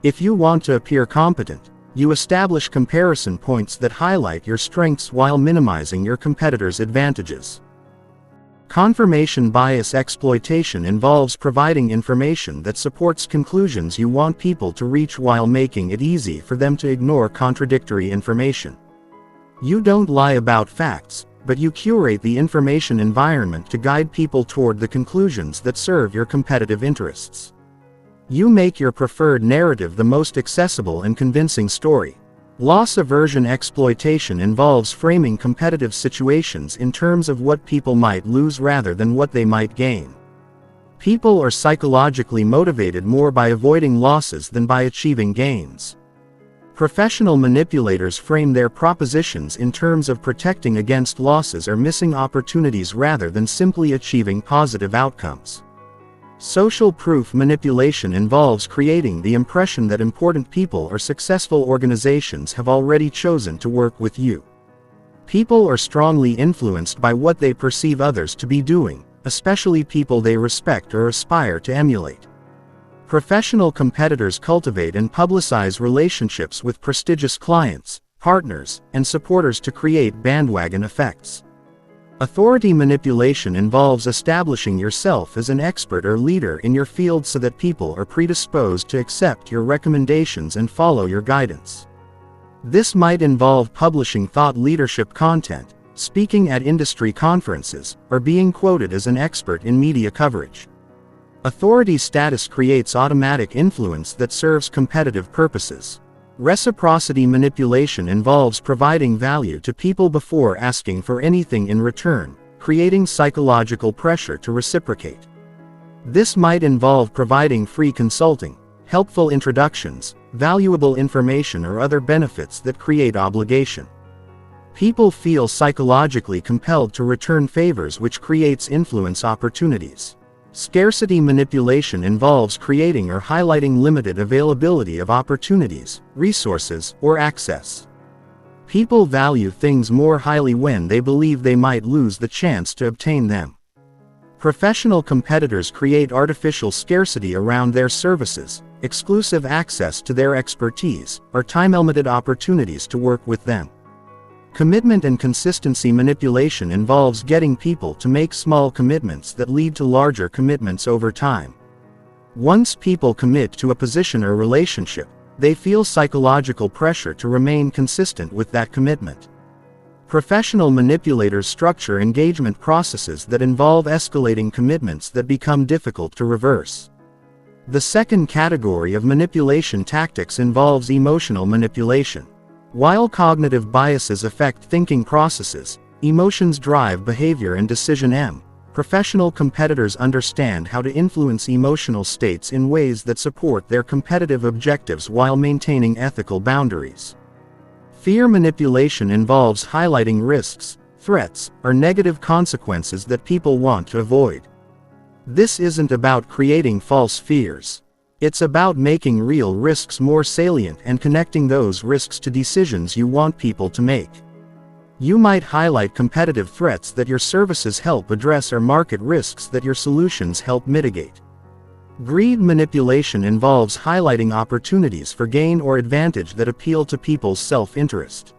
Speaker 1: If you want to appear competent, you establish comparison points that highlight your strengths while minimizing your competitors' advantages. Confirmation bias exploitation involves providing information that supports conclusions you want people to reach while making it easy for them to ignore contradictory information. You don't lie about facts, but you curate the information environment to guide people toward the conclusions that serve your competitive interests. You make your preferred narrative the most accessible and convincing story. Loss aversion exploitation involves framing competitive situations in terms of what people might lose rather than what they might gain. People are psychologically motivated more by avoiding losses than by achieving gains. Professional manipulators frame their propositions in terms of protecting against losses or missing opportunities rather than simply achieving positive outcomes. Social proof manipulation involves creating the impression that important people or successful organizations have already chosen to work with you. People are strongly influenced by what they perceive others to be doing, especially people they respect or aspire to emulate. Professional competitors cultivate and publicize relationships with prestigious clients, partners, and supporters to create bandwagon effects. Authority manipulation involves establishing yourself as an expert or leader in your field so that people are predisposed to accept your recommendations and follow your guidance. This might involve publishing thought leadership content, speaking at industry conferences, or being quoted as an expert in media coverage. Authority status creates automatic influence that serves competitive purposes. Reciprocity manipulation involves providing value to people before asking for anything in return, creating psychological pressure to reciprocate. This might involve providing free consulting, helpful introductions, valuable information or other benefits that create obligation. People feel psychologically compelled to return favors, which creates influence opportunities. Scarcity manipulation involves creating or highlighting limited availability of opportunities, resources, or access. People value things more highly when they believe they might lose the chance to obtain them. Professional competitors create artificial scarcity around their services, exclusive access to their expertise, or time-limited opportunities to work with them. Commitment and consistency manipulation involves getting people to make small commitments that lead to larger commitments over time. Once people commit to a position or relationship, they feel psychological pressure to remain consistent with that commitment. Professional manipulators structure engagement processes that involve escalating commitments that become difficult to reverse. The second category of manipulation tactics involves emotional manipulation. While cognitive biases affect thinking processes, emotions drive behavior and decision M. Professional competitors understand how to influence emotional states in ways that support their competitive objectives while maintaining ethical boundaries. Fear manipulation involves highlighting risks, threats, or negative consequences that people want to avoid. This isn't about creating false fears. It's about making real risks more salient and connecting those risks to decisions you want people to make. You might highlight competitive threats that your services help address or market risks that your solutions help mitigate. Greed manipulation involves highlighting opportunities for gain or advantage that appeal to people's self-interest.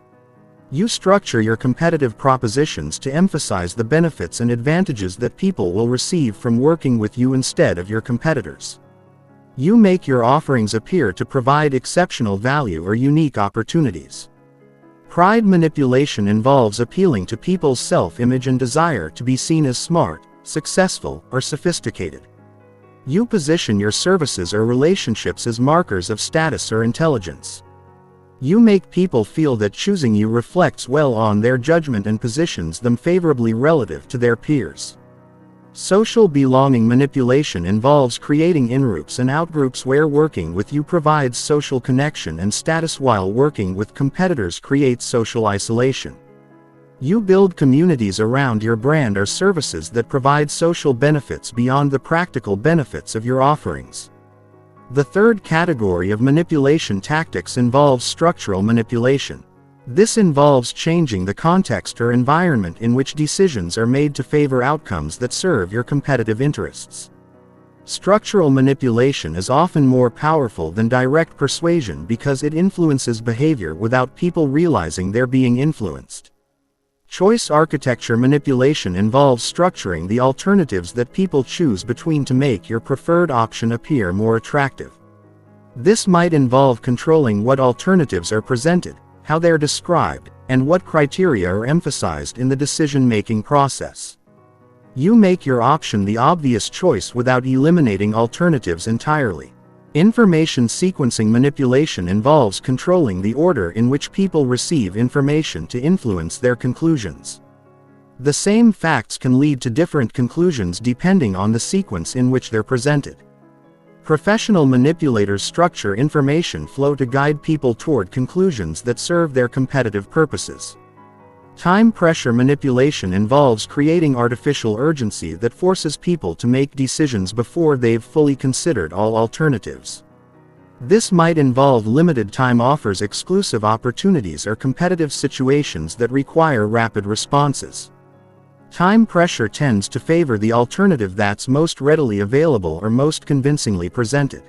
Speaker 1: You structure your competitive propositions to emphasize the benefits and advantages that people will receive from working with you instead of your competitors. You make your offerings appear to provide exceptional value or unique opportunities. Pride manipulation involves appealing to people's self-image and desire to be seen as smart, successful, or sophisticated. You position your services or relationships as markers of status or intelligence. You make people feel that choosing you reflects well on their judgment and positions them favorably relative to their peers. Social belonging manipulation involves creating in-groups and out-groups where working with you provides social connection and status while working with competitors creates social isolation. You build communities around your brand or services that provide social benefits beyond the practical benefits of your offerings. The third category of manipulation tactics involves structural manipulation. This involves changing the context or environment in which decisions are made to favor outcomes that serve your competitive interests. Structural manipulation is often more powerful than direct persuasion because it influences behavior without people realizing they're being influenced. Choice architecture manipulation involves structuring the alternatives that people choose between to make your preferred option appear more attractive. This might involve controlling what alternatives are presented, how they're described, and what criteria are emphasized in the decision-making process. You make your option the obvious choice without eliminating alternatives entirely. Information sequencing manipulation involves controlling the order in which people receive information to influence their conclusions. The same facts can lead to different conclusions depending on the sequence in which they're presented. Professional manipulators structure information flow to guide people toward conclusions that serve their competitive purposes. Time pressure manipulation involves creating artificial urgency that forces people to make decisions before they've fully considered all alternatives. This might involve limited time offers, exclusive opportunities, or competitive situations that require rapid responses. Time pressure tends to favor the alternative that's most readily available or most convincingly presented.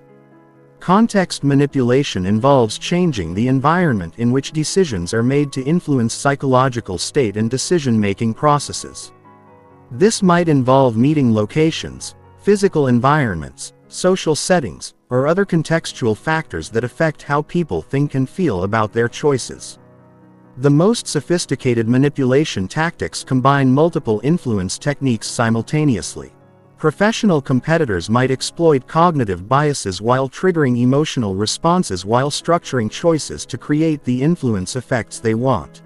Speaker 1: Context manipulation involves changing the environment in which decisions are made to influence psychological state and decision-making processes. This might involve meeting locations, physical environments, social settings, or other contextual factors that affect how people think and feel about their choices. The most sophisticated manipulation tactics combine multiple influence techniques simultaneously. Professional competitors might exploit cognitive biases while triggering emotional responses while structuring choices to create the influence effects they want.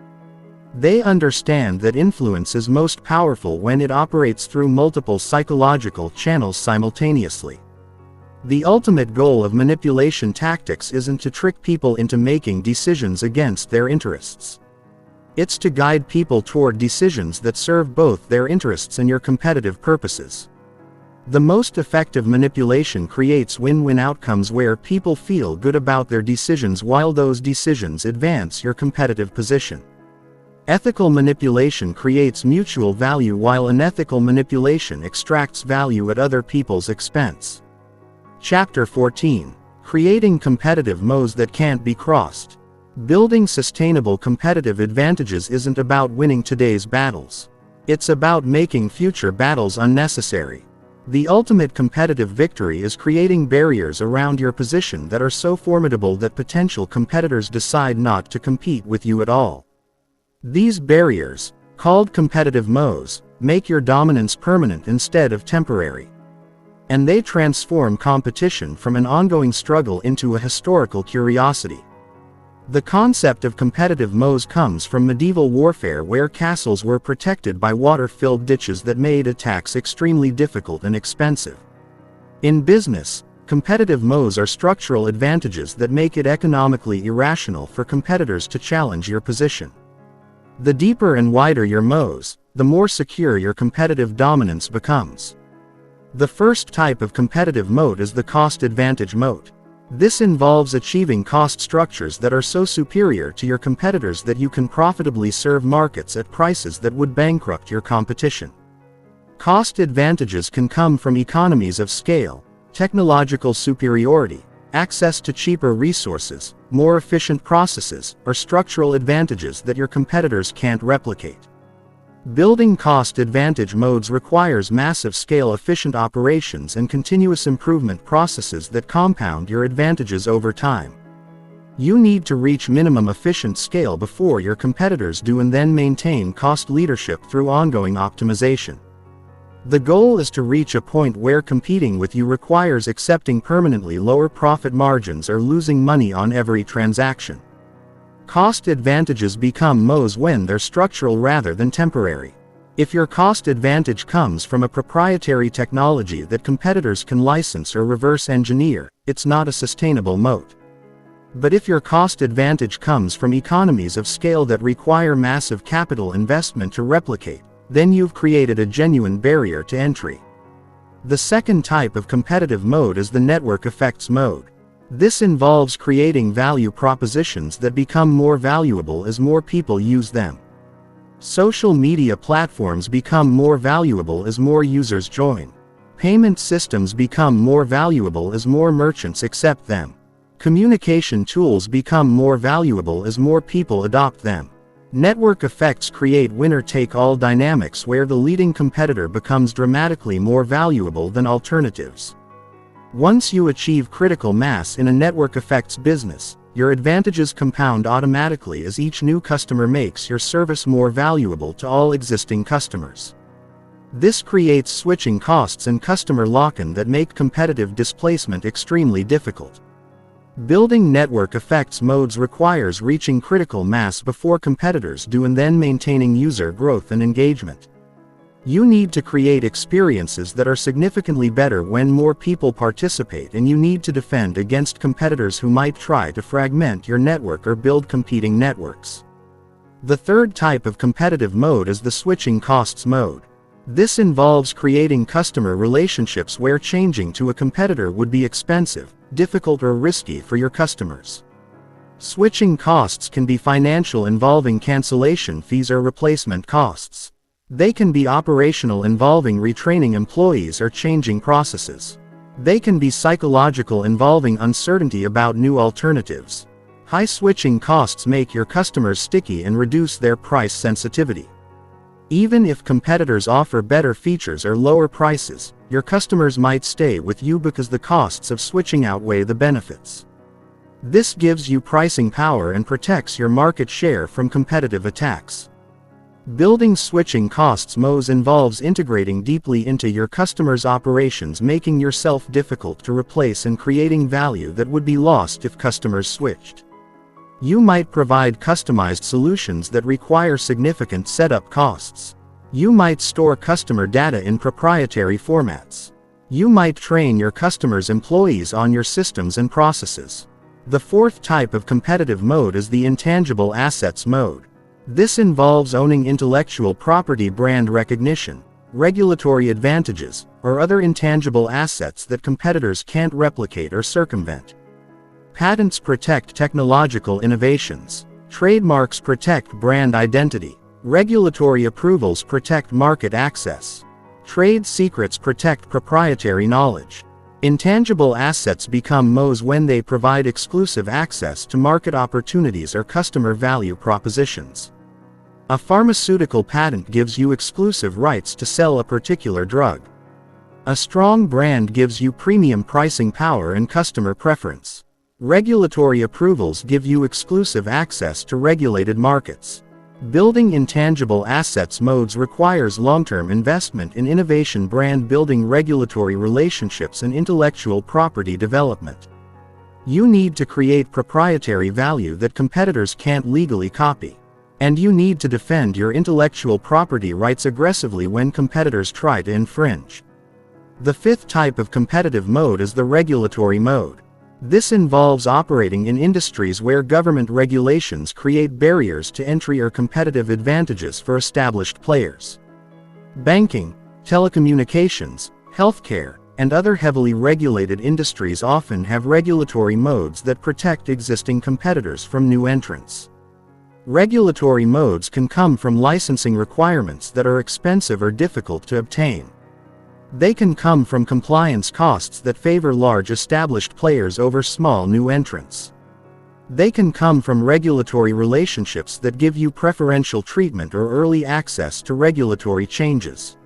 Speaker 1: They understand that influence is most powerful when it operates through multiple psychological channels simultaneously. The ultimate goal of manipulation tactics isn't to trick people into making decisions against their interests. It's to guide people toward decisions that serve both their interests and your competitive purposes. The most effective manipulation creates win-win outcomes where people feel good about their decisions while those decisions advance your competitive position. Ethical manipulation creates mutual value while unethical manipulation extracts value at other people's expense. Chapter 14. Creating competitive moats that can't be crossed. Building sustainable competitive advantages isn't about winning today's battles. It's about making future battles unnecessary. The ultimate competitive victory is creating barriers around your position that are so formidable that potential competitors decide not to compete with you at all. These barriers, called competitive moats, make your dominance permanent instead of temporary. And they transform competition from an ongoing struggle into a historical curiosity. The concept of competitive moats comes from medieval warfare where castles were protected by water-filled ditches that made attacks extremely difficult and expensive. In business, competitive moats are structural advantages that make it economically irrational for competitors to challenge your position. The deeper and wider your moats, the more secure your competitive dominance becomes. The first type of competitive moat is the cost advantage moat. This involves achieving cost structures that are so superior to your competitors that you can profitably serve markets at prices that would bankrupt your competition. Cost advantages can come from economies of scale, technological superiority, access to cheaper resources, more efficient processes, or structural advantages that your competitors can't replicate. Building cost advantage modes requires massive scale efficient operations and continuous improvement processes that compound your advantages over time. You need to reach minimum efficient scale before your competitors do and then maintain cost leadership through ongoing optimization. The goal is to reach a point where competing with you requires accepting permanently lower profit margins or losing money on every transaction. Cost advantages become moats when they're structural rather than temporary. If your cost advantage comes from a proprietary technology that competitors can license or reverse engineer, it's not a sustainable moat. But if your cost advantage comes from economies of scale that require massive capital investment to replicate, then you've created a genuine barrier to entry. The second type of competitive mode is the network effects mode. This involves creating value propositions that become more valuable as more people use them. Social media platforms become more valuable as more users join. Payment systems become more valuable as more merchants accept them. Communication tools become more valuable as more people adopt them. Network effects create winner-take-all dynamics where the leading competitor becomes dramatically more valuable than alternatives. Once you achieve critical mass in a network effects business, your advantages compound automatically as each new customer makes your service more valuable to all existing customers. This creates switching costs and customer lock-in that make competitive displacement extremely difficult. Building network effects modes requires reaching critical mass before competitors do and then maintaining user growth and engagement. You need to create experiences that are significantly better when more people participate, and you need to defend against competitors who might try to fragment your network or build competing networks. The third type of competitive mode is the switching costs mode. This involves creating customer relationships where changing to a competitor would be expensive, difficult, or risky for your customers. Switching costs can be financial, involving cancellation fees or replacement costs. They can be operational, involving retraining employees or changing processes. They can be psychological, involving uncertainty about new alternatives. High switching costs make your customers sticky and reduce their price sensitivity. Even if competitors offer better features or lower prices, your customers might stay with you because the costs of switching outweigh the benefits. This gives you pricing power and protects your market share from competitive attacks. Building switching costs modes involves integrating deeply into your customers' operations, making yourself difficult to replace and creating value that would be lost if customers switched. You might provide customized solutions that require significant setup costs. You might store customer data in proprietary formats. You might train your customers' employees on your systems and processes. The fourth type of competitive mode is the intangible assets mode. This involves owning intellectual property, brand recognition, regulatory advantages, or other intangible assets that competitors can't replicate or circumvent. Patents protect technological innovations. Trademarks protect brand identity. Regulatory approvals protect market access. Trade secrets protect proprietary knowledge. Intangible assets become moats when they provide exclusive access to market opportunities or customer value propositions. A pharmaceutical patent gives you exclusive rights to sell a particular drug. A strong brand gives you premium pricing power and customer preference. Regulatory approvals give you exclusive access to regulated markets. Building intangible assets modes requires long-term investment in innovation, brand building, regulatory relationships, and intellectual property development. You need to create proprietary value that competitors can't legally copy. And you need to defend your intellectual property rights aggressively when competitors try to infringe. The fifth type of competitive mode is the regulatory mode. This involves operating in industries where government regulations create barriers to entry or competitive advantages for established players. Banking, telecommunications, healthcare, and other heavily regulated industries often have regulatory modes that protect existing competitors from new entrants. Regulatory modes can come from licensing requirements that are expensive or difficult to obtain. They can come from compliance costs that favor large established players over small new entrants. They can come from regulatory relationships that give you preferential treatment or early access to regulatory changes.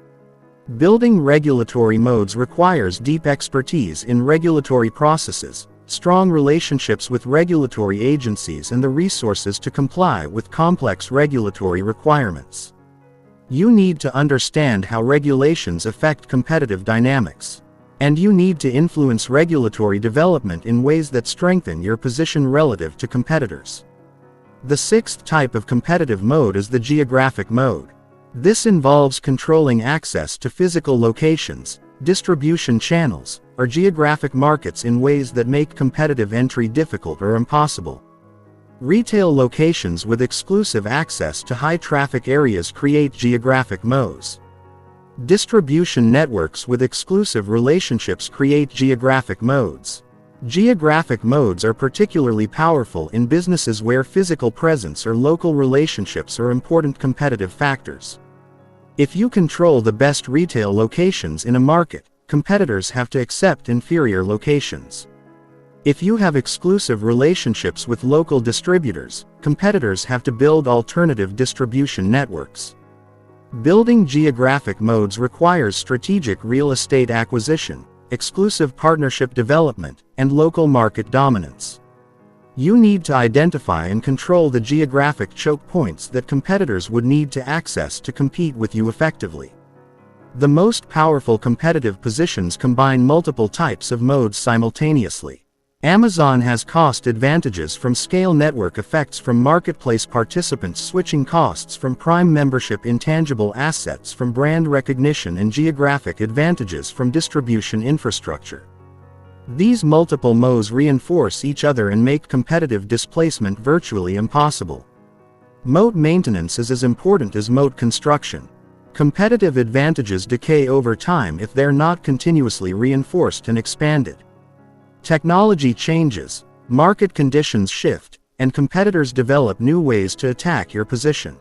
Speaker 1: Building regulatory modes requires deep expertise in regulatory processes, strong relationships with regulatory agencies, and the resources to comply with complex regulatory requirements. You need to understand how regulations affect competitive dynamics. And you need to influence regulatory development in ways that strengthen your position relative to competitors. The sixth type of competitive mode is the geographic mode. This involves controlling access to physical locations, distribution channels, or geographic markets in ways that make competitive entry difficult or impossible. Retail locations with exclusive access to high-traffic areas create geographic modes. Distribution networks with exclusive relationships create geographic modes. Geographic modes are particularly powerful in businesses where physical presence or local relationships are important competitive factors. If you control the best retail locations in a market, competitors have to accept inferior locations. If you have exclusive relationships with local distributors, competitors have to build alternative distribution networks. Building geographic modes requires strategic real estate acquisition, exclusive partnership development, and local market dominance. You need to identify and control the geographic choke points that competitors would need to access to compete with you effectively. The most powerful competitive positions combine multiple types of modes simultaneously. Amazon has cost advantages from scale, network effects from marketplace participants switching costs from Prime membership, intangible assets from brand recognition, and geographic advantages from distribution infrastructure. These multiple modes reinforce each other and make competitive displacement virtually impossible. Moat maintenance is as important as moat construction. Competitive advantages decay over time if they're not continuously reinforced and expanded. Technology changes, market conditions shift, and competitors develop new ways to attack your position.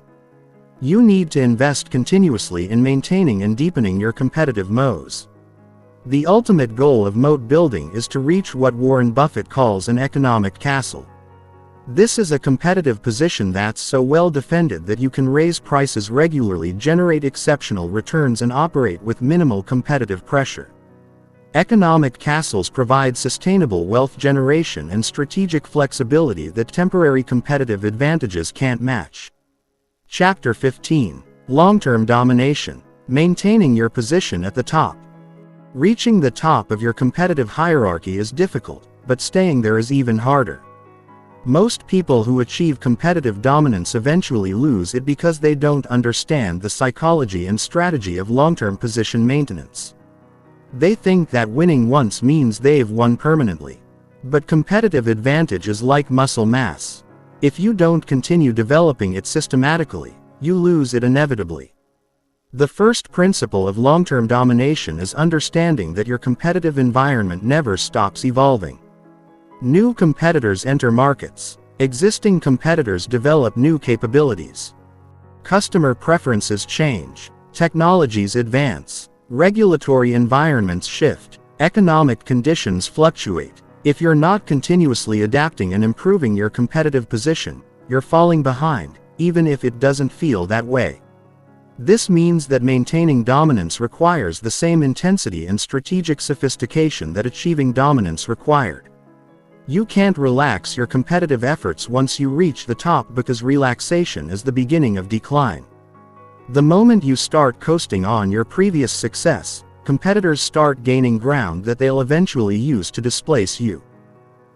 Speaker 1: You need to invest continuously in maintaining and deepening your competitive moats. The ultimate goal of moat building is to reach what Warren Buffett calls an economic castle. This is a competitive position that's so well defended that you can raise prices regularly, generate exceptional returns, and operate with minimal competitive pressure. Economic castles provide sustainable wealth generation and strategic flexibility that temporary competitive advantages can't match. Chapter 15. Long-term domination. Maintaining your position at the top. Reaching the top of your competitive hierarchy is difficult, but staying there is even harder. Most people who achieve competitive dominance eventually lose it because they don't understand the psychology and strategy of long-term position maintenance. They think that winning once means they've won permanently. But competitive advantage is like muscle mass. If you don't continue developing it systematically, you lose it inevitably. The first principle of long-term domination is understanding that your competitive environment never stops evolving. New competitors enter markets. Existing competitors develop new capabilities. Customer preferences change. Technologies advance. Regulatory environments shift. Economic conditions fluctuate. If you're not continuously adapting and improving your competitive position, you're falling behind, even if it doesn't feel that way. This means that maintaining dominance requires the same intensity and strategic sophistication that achieving dominance required. You can't relax your competitive efforts once you reach the top, because relaxation is the beginning of decline. The moment you start coasting on your previous success, competitors start gaining ground that they'll eventually use to displace you.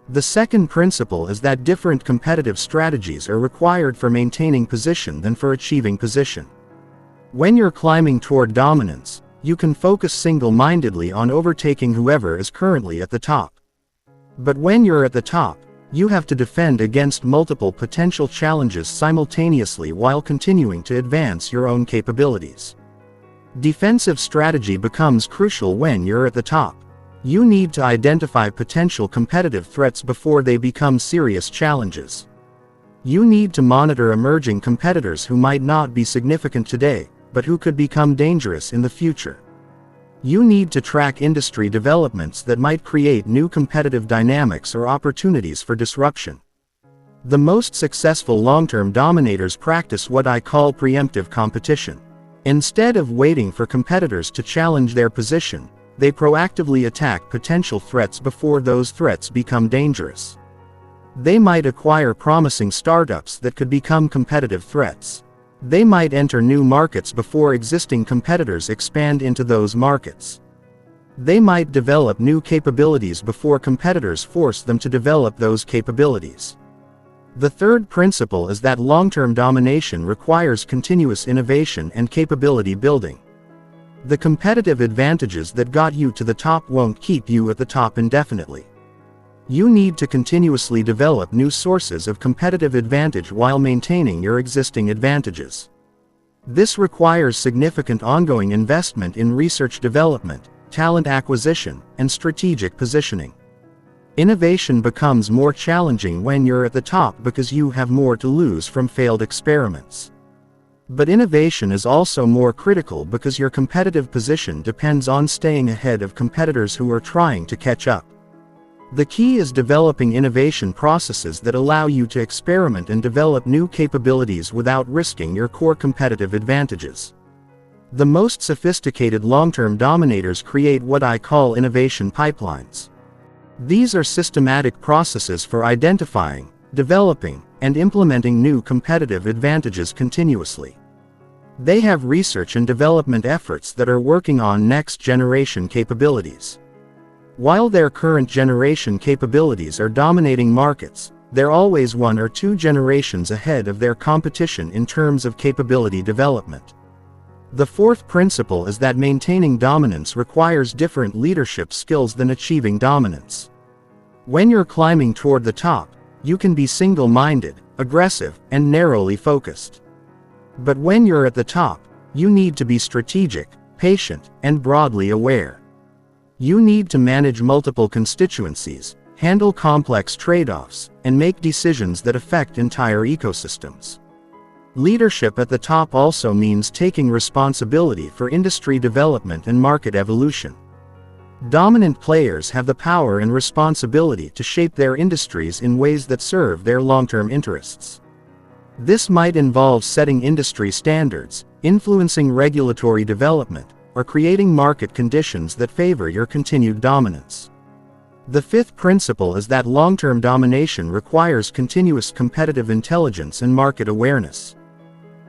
Speaker 1: The second principle is that different competitive strategies are required for maintaining position than for achieving position. When you're climbing toward dominance, you can focus single-mindedly on overtaking whoever is currently at the top. But when you're at the top, you have to defend against multiple potential challenges simultaneously while continuing to advance your own capabilities. Defensive strategy becomes crucial when you're at the top. You need to identify potential competitive threats before they become serious challenges. You need to monitor emerging competitors who might not be significant today, but who could become dangerous in the future. You need to track industry developments that might create new competitive dynamics or opportunities for disruption. The most successful long-term dominators practice what I call preemptive competition. Instead of waiting for competitors to challenge their position, they proactively attack potential threats before those threats become dangerous. They might acquire promising startups that could become competitive threats. They might enter new markets before existing competitors expand into those markets. They might develop new capabilities before competitors force them to develop those capabilities. The third principle is that long-term domination requires continuous innovation and capability building. The competitive advantages that got you to the top won't keep you at the top indefinitely. You need to continuously develop new sources of competitive advantage while maintaining your existing advantages. This requires significant ongoing investment in research development, talent acquisition, and strategic positioning. Innovation becomes more challenging when you're at the top because you have more to lose from failed experiments. But innovation is also more critical because your competitive position depends on staying ahead of competitors who are trying to catch up. The key is developing innovation processes that allow you to experiment and develop new capabilities without risking your core competitive advantages. The most sophisticated long-term dominators create what I call innovation pipelines. These are systematic processes for identifying, developing, and implementing new competitive advantages continuously. They have research and development efforts that are working on next-generation capabilities. While their current generation capabilities are dominating markets, they're always 1 or 2 generations ahead of their competition in terms of capability development. The fourth principle is that maintaining dominance requires different leadership skills than achieving dominance. When you're climbing toward the top, you can be single-minded, aggressive, and narrowly focused. But when you're at the top, you need to be strategic, patient, and broadly aware. You need to manage multiple constituencies, handle complex trade-offs, and make decisions that affect entire ecosystems. Leadership at the top also means taking responsibility for industry development and market evolution. Dominant players have the power and responsibility to shape their industries in ways that serve their long-term interests. This might involve setting industry standards, influencing regulatory development, or creating market conditions that favor your continued dominance. The fifth principle is that long-term domination requires continuous competitive intelligence and market awareness.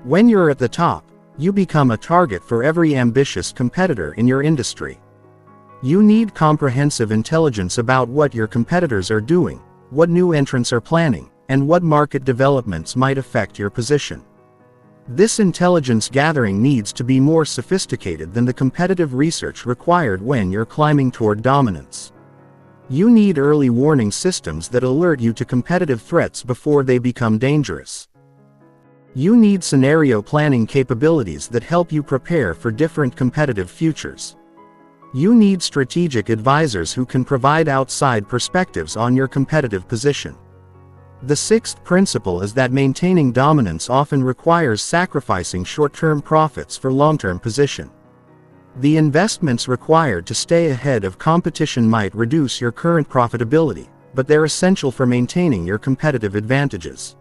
Speaker 1: When you're at the top, you become a target for every ambitious competitor in your industry. You need comprehensive intelligence about what your competitors are doing, what new entrants are planning, and what market developments might affect your position. This intelligence gathering needs to be more sophisticated than the competitive research required when you're climbing toward dominance. You need early warning systems that alert you to competitive threats before they become dangerous. You need scenario planning capabilities that help you prepare for different competitive futures. You need strategic advisors who can provide outside perspectives on your competitive position. The sixth principle is that maintaining dominance often requires sacrificing short-term profits for long-term position. The investments required to stay ahead of competition might reduce your current profitability, but they're essential for maintaining your competitive advantages.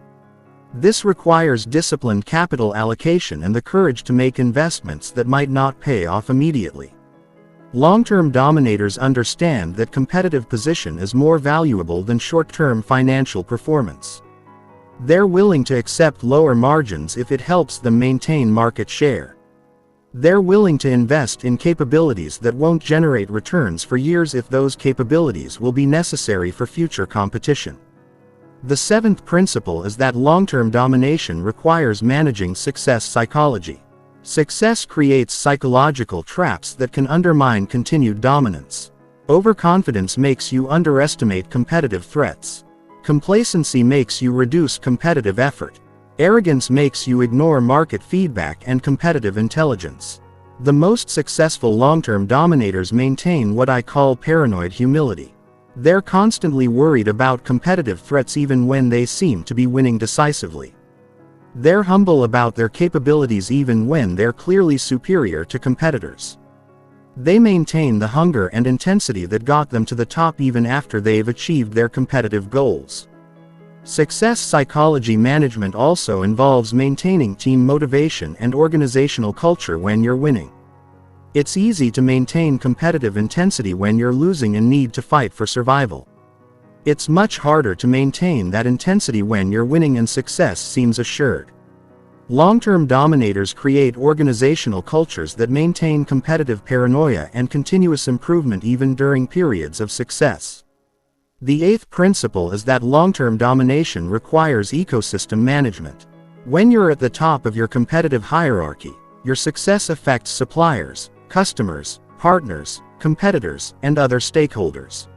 Speaker 1: This requires disciplined capital allocation and the courage to make investments that might not pay off immediately. Long-term dominators understand that competitive position is more valuable than short-term financial performance. They're willing to accept lower margins if it helps them maintain market share. They're willing to invest in capabilities that won't generate returns for years if those capabilities will be necessary for future competition. The seventh principle is that long-term domination requires managing success psychology. Success creates psychological traps that can undermine continued dominance. Overconfidence makes you underestimate competitive threats. Complacency makes you reduce competitive effort. Arrogance makes you ignore market feedback and competitive intelligence. The most successful long-term dominators maintain what I call paranoid humility. They're constantly worried about competitive threats even when they seem to be winning decisively. They're humble about their capabilities even when they're clearly superior to competitors. They maintain the hunger and intensity that got them to the top even after they've achieved their competitive goals. Success psychology management also involves maintaining team motivation and organizational culture when you're winning. It's easy to maintain competitive intensity when you're losing and need to fight for survival. It's much harder to maintain that intensity when you're winning and success seems assured. Long-term dominators create organizational cultures that maintain competitive paranoia and continuous improvement even during periods of success. The eighth principle is that long-term domination requires ecosystem management. When you're at the top of your competitive hierarchy, your success affects suppliers, customers, partners, competitors, and other stakeholders.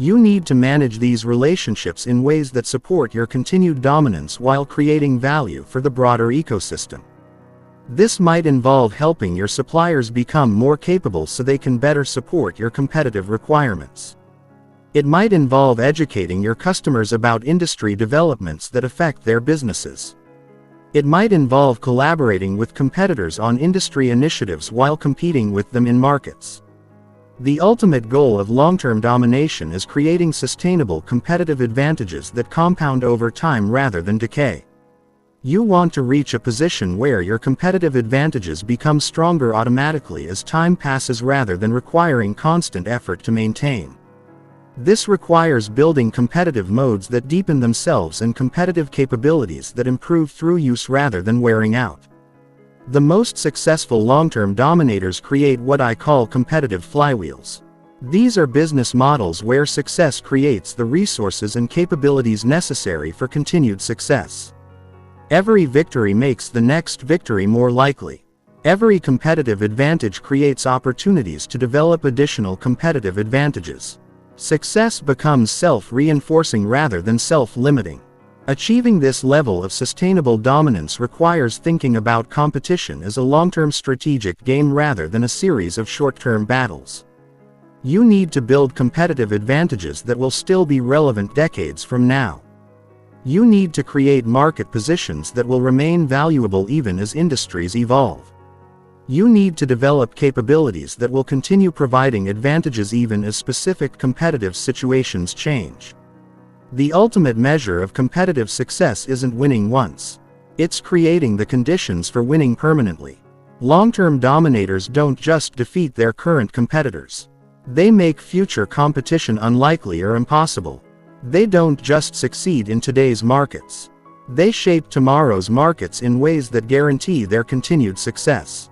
Speaker 1: You need to manage these relationships in ways that support your continued dominance while creating value for the broader ecosystem. This might involve helping your suppliers become more capable so they can better support your competitive requirements. It might involve educating your customers about industry developments that affect their businesses. It might involve collaborating with competitors on industry initiatives while competing with them in markets. The ultimate goal of long-term domination is creating sustainable competitive advantages that compound over time rather than decay. You want to reach a position where your competitive advantages become stronger automatically as time passes rather than requiring constant effort to maintain. This requires building competitive modes that deepen themselves and competitive capabilities that improve through use rather than wearing out. The most successful long-term dominators create what I call competitive flywheels. These are business models where success creates the resources and capabilities necessary for continued success. Every victory makes the next victory more likely. Every competitive advantage creates opportunities to develop additional competitive advantages. Success becomes self-reinforcing rather than self-limiting. Achieving this level of sustainable dominance requires thinking about competition as a long-term strategic game rather than a series of short-term battles. You need to build competitive advantages that will still be relevant decades from now. You need to create market positions that will remain valuable even as industries evolve. You need to develop capabilities that will continue providing advantages even as specific competitive situations change. The ultimate measure of competitive success isn't winning once. It's creating the conditions for winning permanently. Long-term dominators don't just defeat their current competitors. They make future competition unlikely or impossible. They don't just succeed in today's markets. They shape tomorrow's markets in ways that guarantee their continued success.